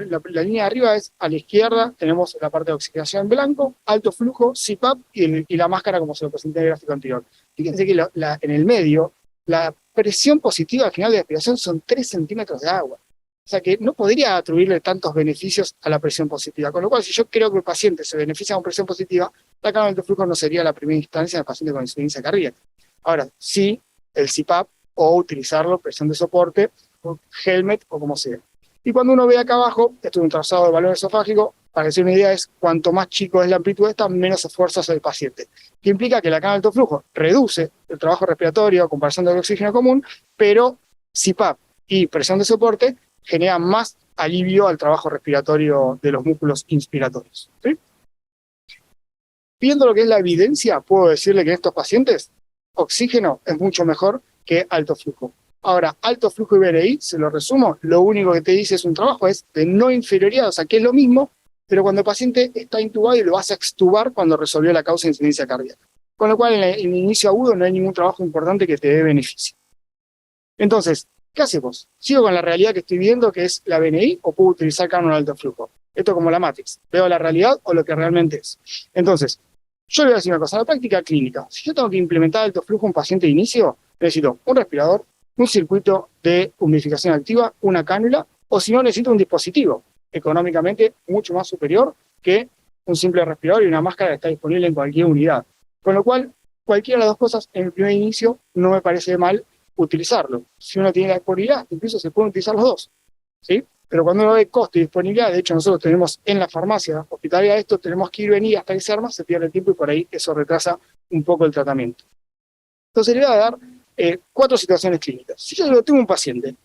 línea de arriba es a la izquierda, tenemos la parte de oxigenación en blanco, alto flujo, CPAP y la máscara como se lo presenté en el gráfico anterior. Fíjense que en el medio, la presión positiva al final de la respiración son 3 centímetros de agua. O sea que no podría atribuirle tantos beneficios a la presión positiva. Con lo cual, si yo creo que el paciente se beneficia con presión positiva, la cámara de alto flujo no sería la primera instancia del paciente con insuficiencia cardíaca. Ahora, sí, el CPAP o utilizarlo, presión de soporte, o helmet o como sea. Y cuando uno ve acá abajo, esto es un trazado de balón esofágico, para que se den una idea es cuanto más chico es la amplitud de esta, menos esfuerzo hace el paciente. Que implica que la cámara de alto flujo reduce el trabajo respiratorio a comparación del oxígeno común, pero CPAP y presión de soporte generan más alivio al trabajo respiratorio de los músculos inspiratorios. ¿Sí? Viendo lo que es la evidencia, puedo decirle que en estos pacientes, oxígeno es mucho mejor que alto flujo. Ahora, alto flujo y BNI, se lo resumo, lo único que te dice es un trabajo es de no inferioridad, o sea que es lo mismo, pero cuando el paciente está intubado y lo vas a extubar cuando resolvió la causa de insuficiencia cardíaca. Con lo cual, en el inicio agudo no hay ningún trabajo importante que te dé beneficio. Entonces, ¿qué hacemos? ¿Sigo con la realidad que estoy viendo, que es la BNI, o puedo utilizar cámara de alto flujo? Esto como la Matrix. ¿Veo la realidad o lo que realmente es? Entonces, yo le voy a decir una cosa, la práctica clínica. Si yo tengo que implementar alto flujo en un paciente de inicio, necesito un respirador, un circuito de humidificación activa, una cánula, o si no, necesito un dispositivo económicamente mucho más superior que un simple respirador y una máscara que está disponible en cualquier unidad. Con lo cual, cualquiera de las dos cosas en el primer inicio no me parece mal utilizarlo. Si uno tiene la disponibilidad, incluso se pueden utilizar los dos, ¿sí? Pero cuando uno ve costo y disponibilidad, de hecho nosotros tenemos en la farmacia hospitalaria esto, tenemos que ir y venir hasta que se arma, se pierde el tiempo y por ahí eso retrasa un poco el tratamiento. Entonces le voy a dar 4 situaciones clínicas. Si yo tengo un paciente,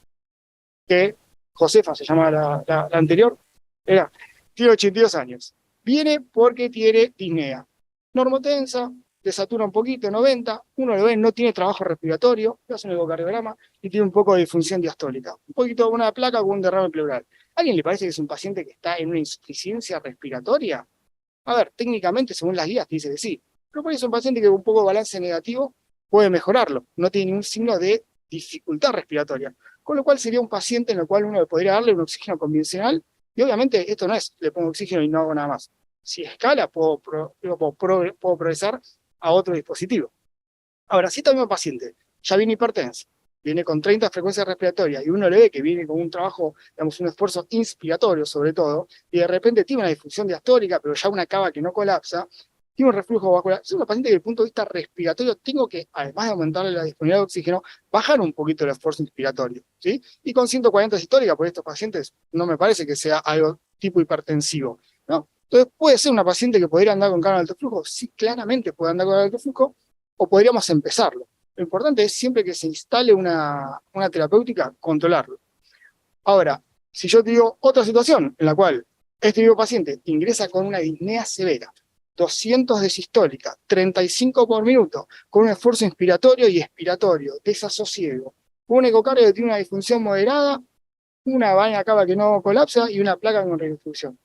que Josefa se llama la anterior, tiene 82 años, viene porque tiene disnea, normotensa, desatura un poquito, 90, uno lo ve, no tiene trabajo respiratorio, le hace un ecocardiograma y tiene un poco de disfunción diastólica, un poquito una placa con un derrame pleural. ¿A alguien le parece que es un paciente que está en una insuficiencia respiratoria? A ver, técnicamente, según las guías, te dice que sí, pero por eso es un paciente que con un poco de balance negativo puede mejorarlo, no tiene ningún signo de dificultad respiratoria, con lo cual sería un paciente en el cual uno podría darle un oxígeno convencional, y obviamente esto no es, le pongo oxígeno y no hago nada más. Si escala, puedo progresar a otro dispositivo. Ahora, si este mismo paciente ya viene hipertenso, viene con 30 frecuencias respiratorias, y uno le ve que viene con un trabajo, digamos, un esfuerzo inspiratorio sobre todo, y de repente tiene una disfunción diastólica, pero ya una cava que no colapsa, tiene un reflujo vascular, es un paciente que desde el punto de vista respiratorio tengo que, además de aumentarle la disponibilidad de oxígeno, bajar un poquito el esfuerzo inspiratorio, ¿sí? Y con 140 sistólica por estos pacientes no me parece que sea algo tipo hipertensivo, ¿no? Entonces, ¿puede ser una paciente que podría andar con cámara de alto flujo? Sí, claramente puede andar con alto flujo, o podríamos empezarlo. Lo importante es siempre que se instale una terapéutica, controlarlo. Ahora, si yo te digo otra situación en la cual este mismo paciente ingresa con una disnea severa, 200 de sistólica, 35 por minuto, con un esfuerzo inspiratorio y expiratorio, desasosiego, un ecocardio que tiene una disfunción moderada, una vaina cava que no colapsa y una placa con reconstrucción.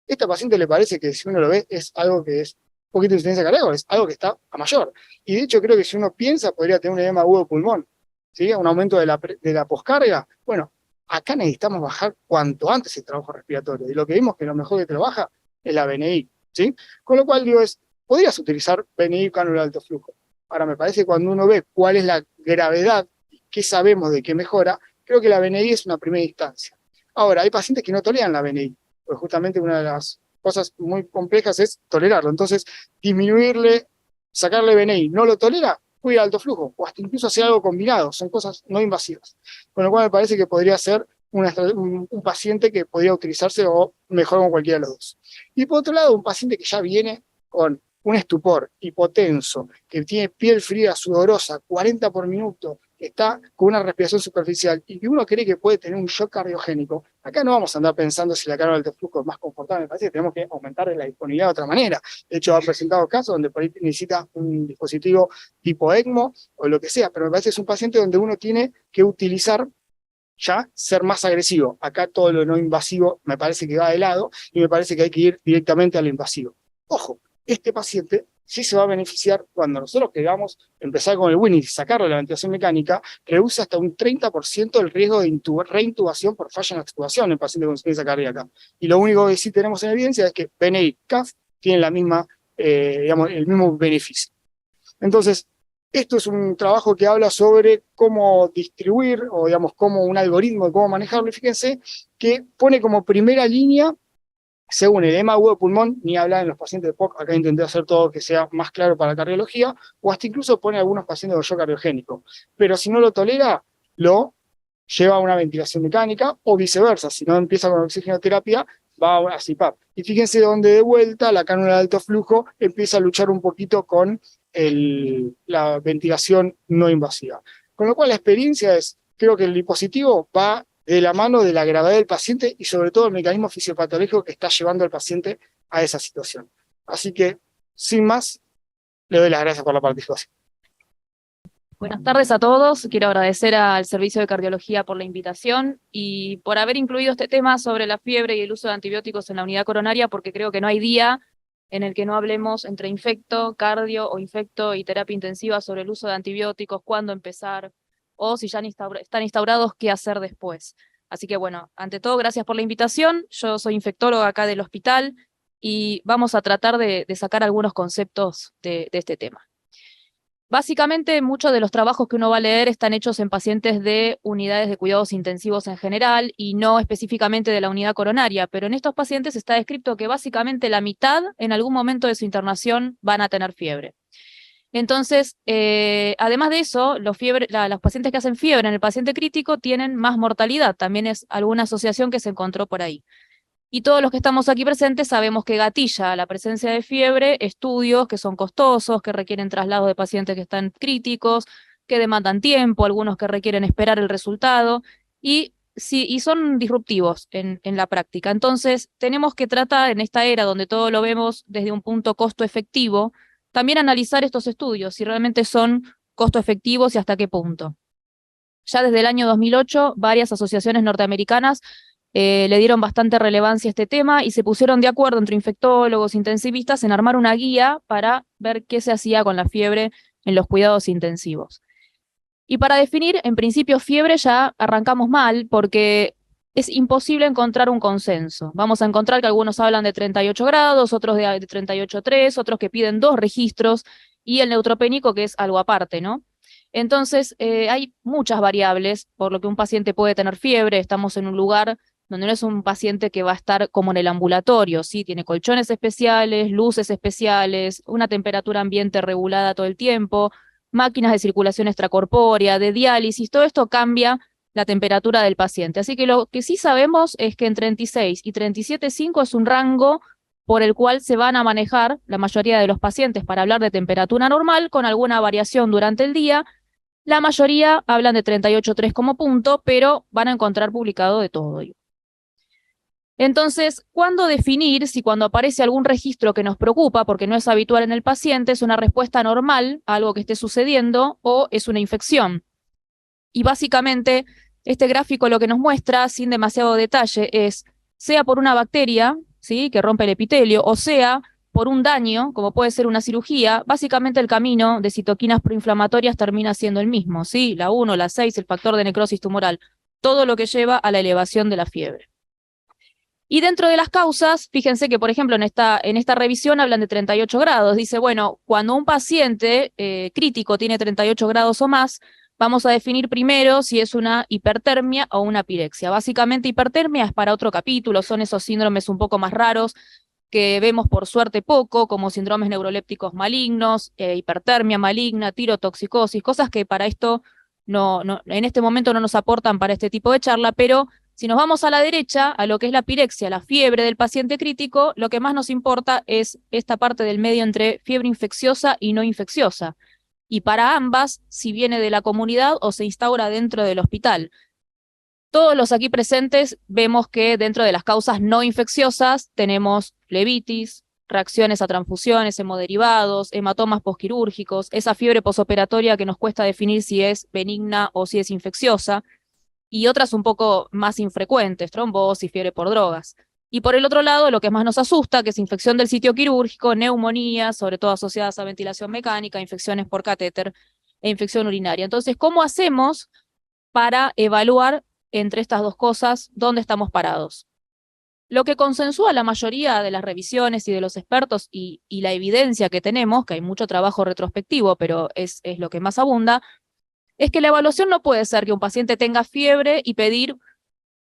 A este paciente le parece que si uno lo ve es algo que es un poquito de insuficiencia cardíaca, es algo que está a mayor. Y de hecho creo que si uno piensa podría tener un edema agudo de pulmón, ¿sí? Un aumento de la poscarga. Bueno, acá necesitamos bajar cuanto antes el trabajo respiratorio. Y lo que vimos que lo mejor que te lo baja es la BNI, ¿sí? Con lo cual digo podrías utilizar BNI cánula de alto flujo. Ahora me parece que cuando uno ve cuál es la gravedad y qué sabemos de qué mejora, creo que la BNI es una primera instancia. Ahora, hay pacientes que no toleran la BNI, pues justamente una de las cosas muy complejas es tolerarlo. Entonces, disminuirle, sacarle BNI, no lo tolera, voy a alto flujo, o hasta incluso hacer algo combinado, son cosas no invasivas. Con lo cual me parece que podría ser un paciente que podría utilizarse o mejor con cualquiera de los dos. Y por otro lado, un paciente que ya viene con un estupor hipotenso, que tiene piel fría, sudorosa, 40 por minuto, que está con una respiración superficial y que uno cree que puede tener un shock cardiogénico, acá no vamos a andar pensando si la cámara de alto flujo es más confortable, me parece que tenemos que aumentar la disponibilidad de otra manera. De hecho, ha presentado casos donde por ahí necesita un dispositivo tipo ECMO o lo que sea, pero me parece que es un paciente donde uno tiene que utilizar ya ser más agresivo. Acá todo lo no invasivo me parece que va de lado y me parece que hay que ir directamente a lo invasivo. Ojo, este paciente sí se va a beneficiar cuando nosotros queramos empezar con el Winning y sacarle la ventilación mecánica, reduce hasta un 30% el riesgo de reintubación por falla en la extubación en pacientes con insuficiencia cardíaca. Y lo único que sí tenemos en evidencia es que PNI y CAF tienen la misma, digamos, el mismo beneficio. Entonces, esto es un trabajo que habla sobre cómo distribuir, o digamos, como un algoritmo de cómo manejarlo, y fíjense que pone como primera línea, según el edema agudo de pulmón, ni hablar en los pacientes de POC, acá intenté hacer todo que sea más claro para la cardiología, o hasta incluso pone algunos pacientes con shock cardiogénico. Pero si no lo tolera, lo lleva a una ventilación mecánica, o viceversa, si no empieza con oxigenoterapia, va a CPAP. Y fíjense donde de vuelta la cánula de alto flujo empieza a luchar un poquito con la ventilación no invasiva. Con lo cual la experiencia es, creo que el dispositivo va de la mano de la gravedad del paciente y sobre todo el mecanismo fisiopatológico que está llevando al paciente a esa situación. Así que, sin más, le doy las gracias por la participación. Buenas tardes a todos. Quiero agradecer al Servicio de Cardiología por la invitación y por haber incluido este tema sobre la fiebre y el uso de antibióticos en la unidad coronaria, porque creo que no hay día en el que no hablemos entre infecto, cardio o infecto y terapia intensiva sobre el uso de antibióticos, cuándo empezar, o si ya están instaurados, qué hacer después. Así que bueno, ante todo, gracias por la invitación. Yo soy infectóloga acá del hospital y vamos a tratar de sacar algunos conceptos de este tema. Básicamente, muchos de los trabajos que uno va a leer están hechos en pacientes de unidades de cuidados intensivos en general y no específicamente de la unidad coronaria, pero en estos pacientes está descrito que básicamente la mitad en algún momento de su internación van a tener fiebre. Entonces, además de eso, los pacientes que hacen fiebre en el paciente crítico tienen más mortalidad, también es alguna asociación que se encontró por ahí. Y todos los que estamos aquí presentes sabemos que gatilla la presencia de fiebre, estudios que son costosos, que requieren traslados de pacientes que están críticos, que demandan tiempo, algunos que requieren esperar el resultado, y son disruptivos en la práctica. Entonces, tenemos que tratar en esta era donde todo lo vemos desde un punto costo efectivo, también analizar estos estudios, si realmente son costo efectivos y hasta qué punto. Ya desde el año 2008, varias asociaciones norteamericanas le dieron bastante relevancia a este tema y se pusieron de acuerdo entre infectólogos, intensivistas, en armar una guía para ver qué se hacía con la fiebre en los cuidados intensivos. Y para definir, en principio, fiebre ya arrancamos mal porque es imposible encontrar un consenso. Vamos a encontrar que algunos hablan de 38 grados, otros de 38,3, otros que piden 2 registros, y el neutropénico, que es algo aparte, ¿no? Entonces, hay muchas variables por lo que un paciente puede tener fiebre. Estamos en un lugar donde no es un paciente que va a estar como en el ambulatorio, ¿sí? Tiene colchones especiales, luces especiales, una temperatura ambiente regulada todo el tiempo, máquinas de circulación extracorpórea, de diálisis, todo esto cambia la temperatura del paciente. Así que lo que sí sabemos es que en 36 y 37,5 es un rango por el cual se van a manejar la mayoría de los pacientes para hablar de temperatura normal, con alguna variación durante el día. La mayoría hablan de 38,3 como punto, pero van a encontrar publicado de todo. Entonces, ¿cuándo definir si cuando aparece algún registro que nos preocupa, porque no es habitual en el paciente, es una respuesta normal a algo que esté sucediendo o es una infección? Y básicamente, este gráfico lo que nos muestra, sin demasiado detalle, es, sea por una bacteria, ¿sí?, que rompe el epitelio, o sea por un daño, como puede ser una cirugía, básicamente el camino de citoquinas proinflamatorias termina siendo el mismo, ¿sí? La 1, la 6, el factor de necrosis tumoral, todo lo que lleva a la elevación de la fiebre. Y dentro de las causas, fíjense que, por ejemplo, en esta revisión hablan de 38 grados. Dice, bueno, cuando un paciente crítico tiene 38 grados o más, vamos a definir primero si es una hipertermia o una pirexia. Básicamente, hipertermia es para otro capítulo, son esos síndromes un poco más raros que vemos por suerte poco, como síndromes neurolépticos malignos, hipertermia maligna, tirotoxicosis, cosas que para esto en este momento no nos aportan para este tipo de charla, pero si nos vamos a la derecha, a lo que es la pirexia, la fiebre del paciente crítico, lo que más nos importa es esta parte del medio entre fiebre infecciosa y no infecciosa. Y para ambas, si viene de la comunidad o se instaura dentro del hospital. Todos los aquí presentes vemos que dentro de las causas no infecciosas tenemos flebitis, reacciones a transfusiones, hemoderivados, hematomas posquirúrgicos, esa fiebre posoperatoria que nos cuesta definir si es benigna o si es infecciosa, y otras un poco más infrecuentes, trombosis, fiebre por drogas. Y por el otro lado, lo que más nos asusta, que es infección del sitio quirúrgico, neumonía, sobre todo asociadas a ventilación mecánica, infecciones por catéter e infección urinaria. Entonces, ¿cómo hacemos para evaluar entre estas dos cosas dónde estamos parados? Lo que consensúa la mayoría de las revisiones y de los expertos y la evidencia que tenemos, que hay mucho trabajo retrospectivo, pero es lo que más abunda, es que la evaluación no puede ser que un paciente tenga fiebre y pedir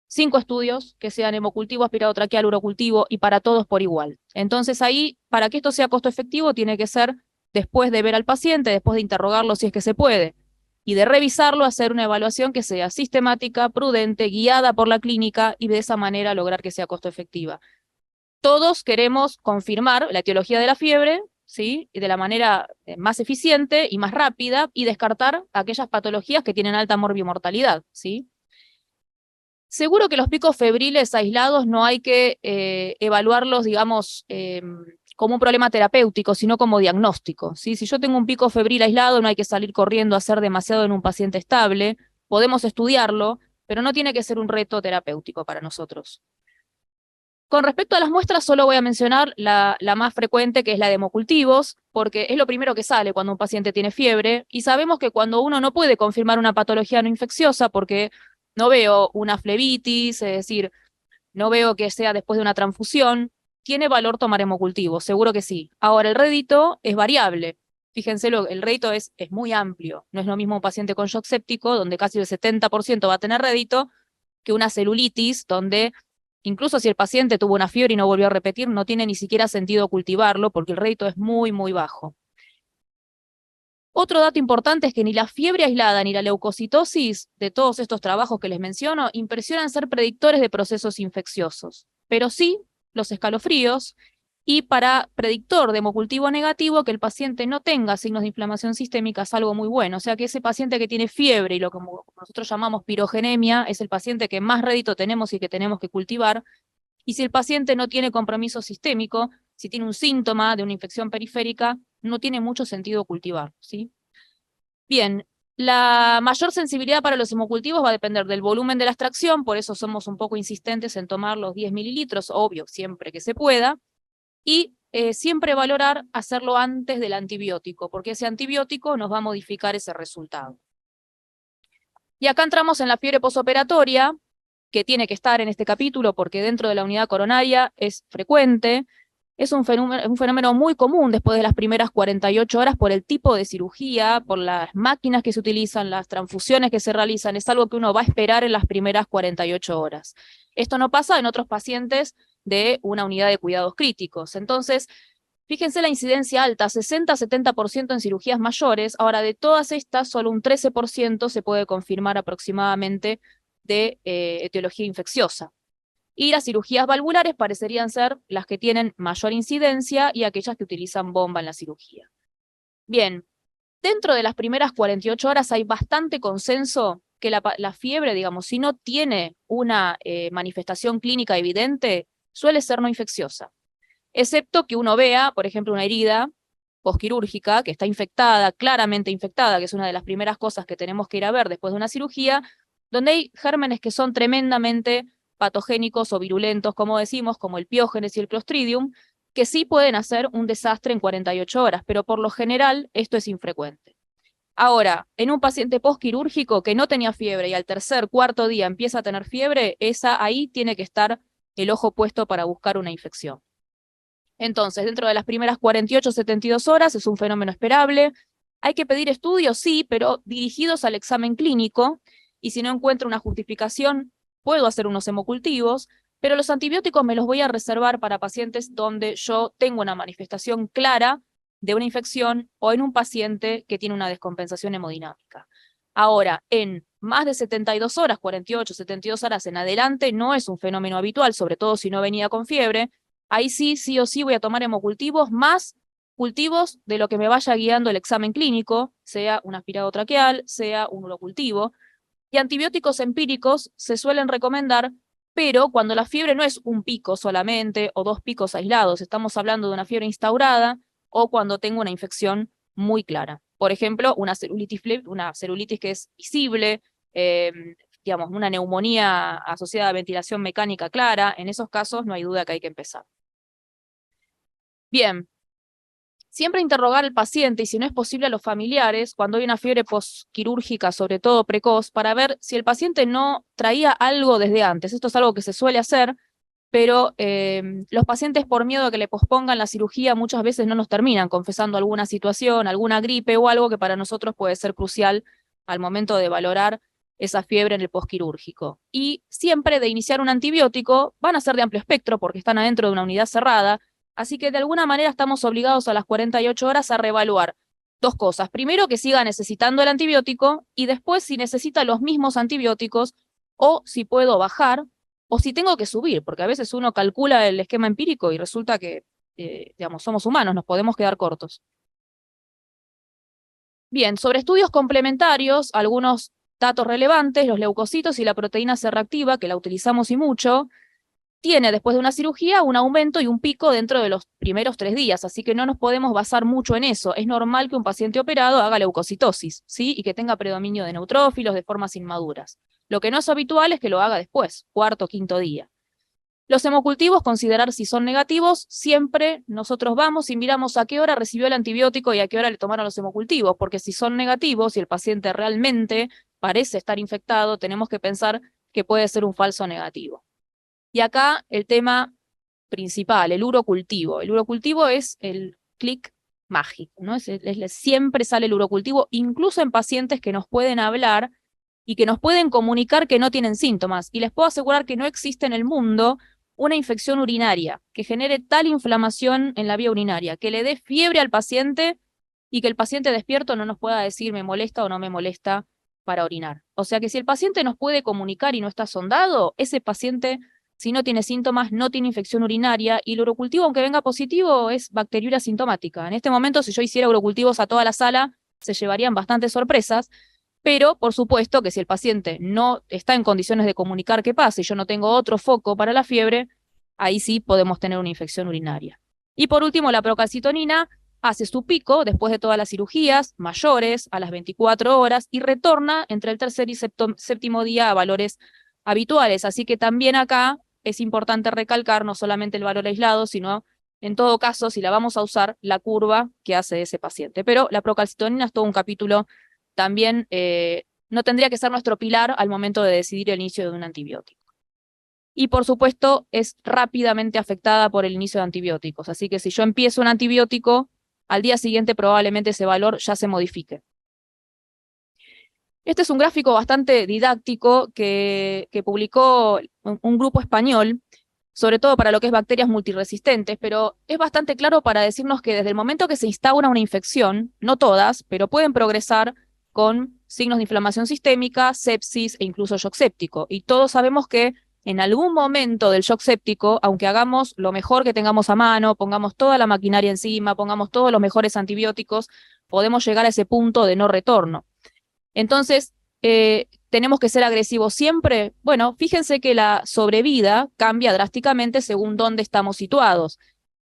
5 estudios que sean hemocultivo, aspirado traqueal, urocultivo y para todos por igual. Entonces ahí, para que esto sea costo efectivo, tiene que ser después de ver al paciente, después de interrogarlo si es que se puede, y de revisarlo, hacer una evaluación que sea sistemática, prudente, guiada por la clínica y de esa manera lograr que sea costo efectiva. Todos queremos confirmar la etiología de la fiebre, ¿sí? De la manera más eficiente y más rápida y descartar aquellas patologías que tienen alta morbimortalidad, ¿sí? Seguro que los picos febriles aislados no hay que evaluarlos, digamos, como un problema terapéutico, sino como diagnóstico, ¿sí? Si yo tengo un pico febril aislado, no hay que salir corriendo a hacer demasiado en un paciente estable, podemos estudiarlo, pero no tiene que ser un reto terapéutico para nosotros. Con respecto a las muestras, solo voy a mencionar la más frecuente, que es la de hemocultivos, porque es lo primero que sale cuando un paciente tiene fiebre, y sabemos que cuando uno no puede confirmar una patología no infecciosa, porque no veo una flebitis, es decir, no veo que sea después de una transfusión, ¿tiene valor tomar hemocultivos? Seguro que sí. Ahora, el rédito es variable. Fíjense, el rédito es muy amplio. No es lo mismo un paciente con shock séptico, donde casi el 70% va a tener rédito, que una celulitis, donde incluso si el paciente tuvo una fiebre y no volvió a repetir, no tiene ni siquiera sentido cultivarlo, porque el rédito es muy, muy bajo. Otro dato importante es que ni la fiebre aislada ni la leucocitosis de todos estos trabajos que les menciono impresionan ser predictores de procesos infecciosos, pero sí los escalofríos y para predictor de hemocultivo negativo que el paciente no tenga signos de inflamación sistémica es algo muy bueno. O sea que ese paciente que tiene fiebre y lo que nosotros llamamos pirogenemia es el paciente que más rédito tenemos y que tenemos que cultivar. Y si el paciente no tiene compromiso sistémico, si tiene un síntoma de una infección periférica, no tiene mucho sentido cultivar, ¿sí? Bien, la mayor sensibilidad para los hemocultivos va a depender del volumen de la extracción, por eso somos un poco insistentes en tomar los 10 mililitros, obvio, siempre que se pueda, y siempre valorar hacerlo antes del antibiótico, porque ese antibiótico nos va a modificar ese resultado. Y acá entramos en la fiebre posoperatoria, que tiene que estar en este capítulo porque dentro de la unidad coronaria es frecuente. Es un fenómeno muy común después de las primeras 48 horas por el tipo de cirugía, por las máquinas que se utilizan, las transfusiones que se realizan. Es algo que uno va a esperar en las primeras 48 horas. Esto no pasa en otros pacientes de una unidad de cuidados críticos. Entonces, fíjense la incidencia alta, 60-70% en cirugías mayores. Ahora, de todas estas, solo un 13% se puede confirmar aproximadamente de etiología infecciosa. Y las cirugías valvulares parecerían ser las que tienen mayor incidencia y aquellas que utilizan bomba en la cirugía. Bien, dentro de las primeras 48 horas hay bastante consenso que la fiebre, digamos, si no tiene una manifestación clínica evidente, suele ser no infecciosa. Excepto que uno vea, por ejemplo, una herida posquirúrgica que está infectada, claramente infectada, que es una de las primeras cosas que tenemos que ir a ver después de una cirugía, donde hay gérmenes que son tremendamente patogénicos o virulentos, como decimos, como el piógenes y el clostridium, que sí pueden hacer un desastre en 48 horas, pero por lo general esto es infrecuente. Ahora, en un paciente posquirúrgico que no tenía fiebre y al tercer, cuarto día empieza a tener fiebre, ahí tiene que estar el ojo puesto para buscar una infección. Entonces, dentro de las primeras 48-72 horas es un fenómeno esperable. Hay que pedir estudios, sí, pero dirigidos al examen clínico, y si no encuentro una justificación, puedo hacer unos hemocultivos, pero los antibióticos me los voy a reservar para pacientes donde yo tengo una manifestación clara de una infección o en un paciente que tiene una descompensación hemodinámica. Ahora, en más de 72 horas, 48-72 horas en adelante, no es un fenómeno habitual, sobre todo si no venía con fiebre. Ahí sí o sí voy a tomar hemocultivos más cultivos de lo que me vaya guiando el examen clínico, sea un aspirado traqueal, sea un urocultivo. Y antibióticos empíricos se suelen recomendar, pero cuando la fiebre no es un pico solamente o 2 picos aislados, estamos hablando de una fiebre instaurada o cuando tengo una infección muy clara. Por ejemplo, una celulitis que es visible, digamos, una neumonía asociada a ventilación mecánica clara, en esos casos no hay duda que hay que empezar. Bien, siempre interrogar al paciente y si no es posible a los familiares cuando hay una fiebre posquirúrgica, sobre todo precoz, para ver si el paciente no traía algo desde antes. Esto es algo que se suele hacer, pero los pacientes por miedo a que le pospongan la cirugía muchas veces no nos terminan confesando alguna situación, alguna gripe o algo que para nosotros puede ser crucial al momento de valorar esa fiebre en el posquirúrgico. Y siempre de iniciar un antibiótico van a ser de amplio espectro porque están adentro de una unidad cerrada, así que de alguna manera estamos obligados a las 48 horas a reevaluar dos cosas. Primero, que siga necesitando el antibiótico y después si necesita los mismos antibióticos o si puedo bajar o si tengo que subir, porque a veces uno calcula el esquema empírico y resulta que, digamos, somos humanos, nos podemos quedar cortos. Bien, sobre estudios complementarios, algunos datos relevantes, los leucocitos y la proteína C reactiva, que la utilizamos y mucho, tiene después de una cirugía un aumento y un pico dentro de los primeros 3 días, así que no nos podemos basar mucho en eso. Es normal que un paciente operado haga leucocitosis, ¿sí? Y que tenga predominio de neutrófilos de formas inmaduras. Lo que no es habitual es que lo haga después, 4º o 5º día. Los hemocultivos, considerar si son negativos, siempre nosotros vamos y miramos a qué hora recibió el antibiótico y a qué hora le tomaron los hemocultivos, porque si son negativos y el paciente realmente parece estar infectado, tenemos que pensar que puede ser un falso negativo. Y acá el tema principal, el urocultivo. El urocultivo es el clic mágico, ¿no? Siempre sale el urocultivo, incluso en pacientes que nos pueden hablar y que nos pueden comunicar que no tienen síntomas. Y les puedo asegurar que no existe en el mundo una infección urinaria que genere tal inflamación en la vía urinaria, que le dé fiebre al paciente y que el paciente despierto no nos pueda decir me molesta o no me molesta para orinar. O sea que si el paciente nos puede comunicar y no está sondado, ese paciente, si no tiene síntomas, no tiene infección urinaria, y el urocultivo, aunque venga positivo, es bacteriuria sintomática. En este momento, si yo hiciera urocultivos a toda la sala, se llevarían bastantes sorpresas, pero por supuesto que si el paciente no está en condiciones de comunicar qué pasa y yo no tengo otro foco para la fiebre, ahí sí podemos tener una infección urinaria. Y por último, la procalcitonina hace su pico después de todas las cirugías mayores a las 24 horas y retorna entre el 3er y 7º día a valores habituales. Así que también acá es importante recalcar no solamente el valor aislado, sino en todo caso, si la vamos a usar, la curva que hace ese paciente. Pero la procalcitonina es todo un capítulo también, no tendría que ser nuestro pilar al momento de decidir el inicio de un antibiótico. Y por supuesto es rápidamente afectada por el inicio de antibióticos, así que si yo empiezo un antibiótico, al día siguiente probablemente ese valor ya se modifique. Este es un gráfico bastante didáctico que publicó un grupo español, sobre todo para lo que es bacterias multiresistentes, pero es bastante claro para decirnos que desde el momento que se instaura una infección, no todas, pero pueden progresar con signos de inflamación sistémica, sepsis e incluso shock séptico. Y todos sabemos que en algún momento del shock séptico, aunque hagamos lo mejor que tengamos a mano, pongamos toda la maquinaria encima, pongamos todos los mejores antibióticos, podemos llegar a ese punto de no retorno. Entonces, ¿tenemos que ser agresivos siempre? Bueno, fíjense que la sobrevida cambia drásticamente según dónde estamos situados.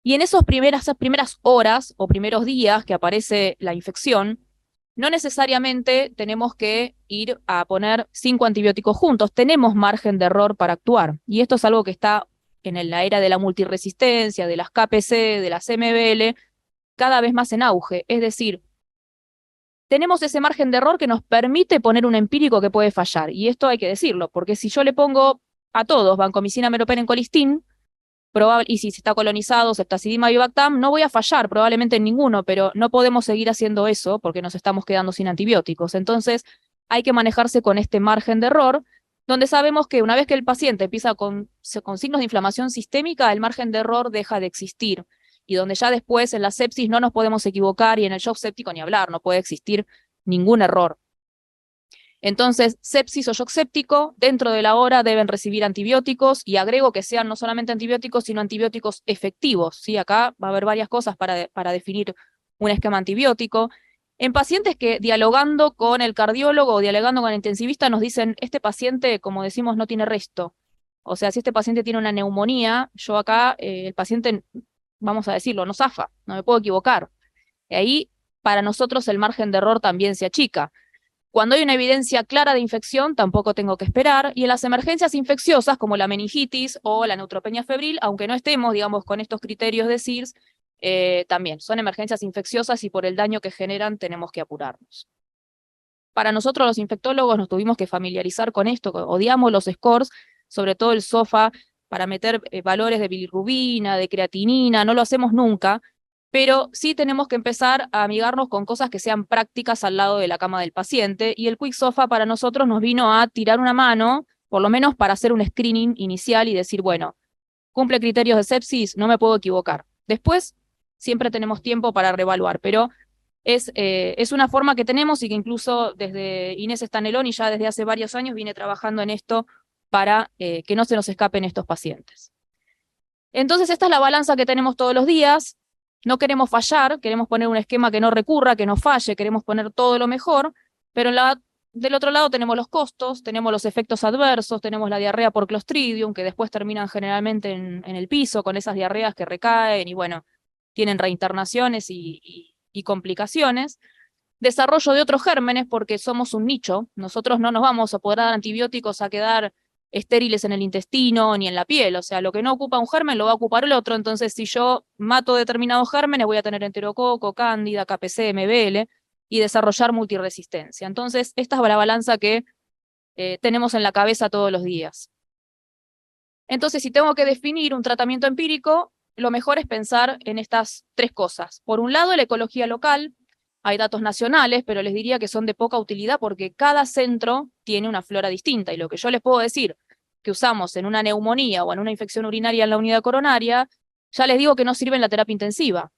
Y en esas primeras horas o primeros días que aparece la infección, no necesariamente tenemos que ir a poner 5 antibióticos juntos, tenemos margen de error para actuar. Y esto es algo que está en la era de la multiresistencia, de las KPC, de las MBL, cada vez más en auge. Es decir, tenemos ese margen de error que nos permite poner un empírico que puede fallar. Y esto hay que decirlo, porque si yo le pongo a todos vancomicina, meropenem, colistin, y si está colonizado, ceftazidima y Bactam, no voy a fallar probablemente en ninguno, pero no podemos seguir haciendo eso porque nos estamos quedando sin antibióticos. Entonces hay que manejarse con este margen de error, donde sabemos que una vez que el paciente empieza con signos de inflamación sistémica, el margen de error deja de existir. Y donde ya después en la sepsis no nos podemos equivocar y en el shock séptico ni hablar, no puede existir ningún error. Entonces, sepsis o shock séptico, dentro de la hora deben recibir antibióticos, y agrego que sean no solamente antibióticos, sino antibióticos efectivos, ¿sí? Acá va a haber varias cosas para definir un esquema antibiótico. En pacientes que dialogando con el cardiólogo o dialogando con el intensivista nos dicen, este paciente, como decimos, no tiene resto. O sea, si este paciente tiene una neumonía, yo acá, el paciente, vamos a decirlo, no zafa, no me puedo equivocar. Y ahí, para nosotros, el margen de error también se achica. Cuando hay una evidencia clara de infección, tampoco tengo que esperar. Y en las emergencias infecciosas, como la meningitis o la neutropenia febril, aunque no estemos, digamos, con estos criterios de SIRS, también son emergencias infecciosas y por el daño que generan tenemos que apurarnos. Para nosotros los infectólogos nos tuvimos que familiarizar con esto, odiamos los scores, sobre todo el SOFA, para meter valores de bilirrubina, de creatinina, no lo hacemos nunca, pero sí tenemos que empezar a amigarnos con cosas que sean prácticas al lado de la cama del paciente, y el Quick SOFA para nosotros nos vino a tirar una mano, por lo menos para hacer un screening inicial y decir, bueno, cumple criterios de sepsis, no me puedo equivocar. Después, siempre tenemos tiempo para reevaluar, pero es una forma que tenemos y que incluso desde Inés Staneloni ya desde hace varios años viene trabajando en esto para que no se nos escapen estos pacientes. Entonces esta es la balanza que tenemos todos los días. No queremos fallar, queremos poner un esquema que no recurra, que no falle, queremos poner todo lo mejor, pero del otro lado tenemos los costos, tenemos los efectos adversos, tenemos la diarrea por Clostridium, que después terminan generalmente en el piso con esas diarreas que recaen y bueno, tienen reinternaciones y complicaciones. Desarrollo de otros gérmenes porque somos un nicho, nosotros no nos vamos a poder dar antibióticos a quedar estériles en el intestino ni en la piel, o sea, lo que no ocupa un germen lo va a ocupar el otro, entonces si yo mato determinados gérmenes voy a tener enterococo, cándida, KPC, MBL y desarrollar multiresistencia. Entonces esta es la balanza que tenemos en la cabeza todos los días. Entonces si tengo que definir un tratamiento empírico, lo mejor es pensar en estas tres cosas. Por un lado, la ecología local. Hay datos nacionales, pero les diría que son de poca utilidad porque cada centro tiene una flora distinta. Y lo que yo les puedo decir que usamos en una neumonía o en una infección urinaria en la unidad coronaria, ya les digo que no sirve en la terapia intensiva.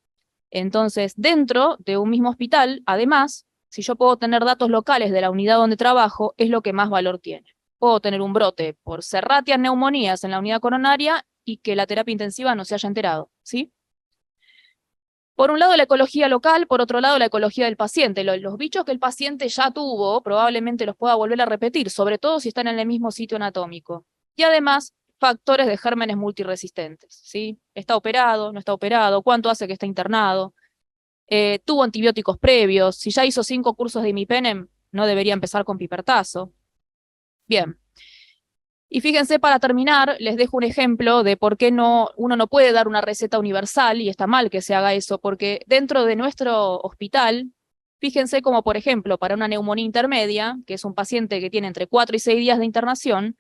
Entonces, dentro de un mismo hospital, además, si yo puedo tener datos locales de la unidad donde trabajo, es lo que más valor tiene. Puedo tener un brote por serratias neumonías en la unidad coronaria y que la terapia intensiva no se haya enterado, ¿sí? Por un lado la ecología local, por otro lado la ecología del paciente. Los bichos que el paciente ya tuvo probablemente los pueda volver a repetir, sobre todo si están en el mismo sitio anatómico. Y además, factores de gérmenes multiresistentes, ¿sí? ¿Está operado? ¿No está operado? ¿Cuánto hace que está internado? ¿Tuvo antibióticos previos? Si ya hizo 5 cursos de imipenem, no debería empezar con pipertazo. Bien. Y fíjense, para terminar, les dejo un ejemplo de por qué uno no puede dar una receta universal, y está mal que se haga eso, porque dentro de nuestro hospital, fíjense como, por ejemplo, para una neumonía intermedia, que es un paciente que tiene entre 4 y 6 días de internación,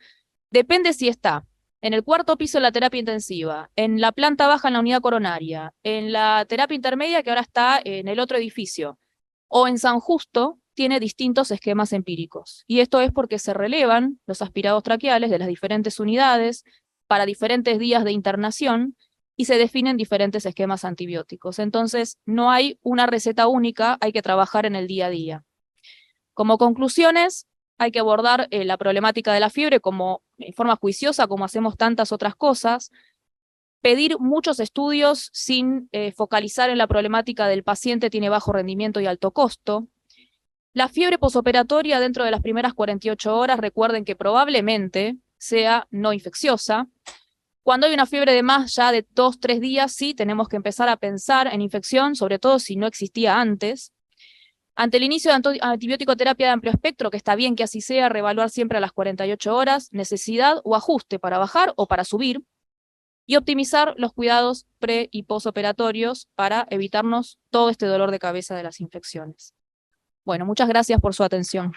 depende si está en el 4º piso de la terapia intensiva, en la planta baja en la unidad coronaria, en la terapia intermedia que ahora está en el otro edificio, o en San Justo, tiene distintos esquemas empíricos. Y esto es porque se relevan los aspirados traqueales de las diferentes unidades para diferentes días de internación y se definen diferentes esquemas antibióticos. Entonces, no hay una receta única, hay que trabajar en el día a día. Como conclusiones, hay que abordar la problemática de la fiebre en forma juiciosa, como hacemos tantas otras cosas, pedir muchos estudios sin focalizar en la problemática del paciente tiene bajo rendimiento y alto costo. La fiebre posoperatoria dentro de las primeras 48 horas, recuerden que probablemente sea no infecciosa. Cuando hay una fiebre de más ya de 2-3 días, sí tenemos que empezar a pensar en infección, sobre todo si no existía antes. Ante el inicio de antibiótico terapia de amplio espectro, que está bien que así sea, reevaluar siempre a las 48 horas, necesidad o ajuste para bajar o para subir, y optimizar los cuidados pre- y posoperatorios para evitarnos todo este dolor de cabeza de las infecciones. Bueno, muchas gracias por su atención.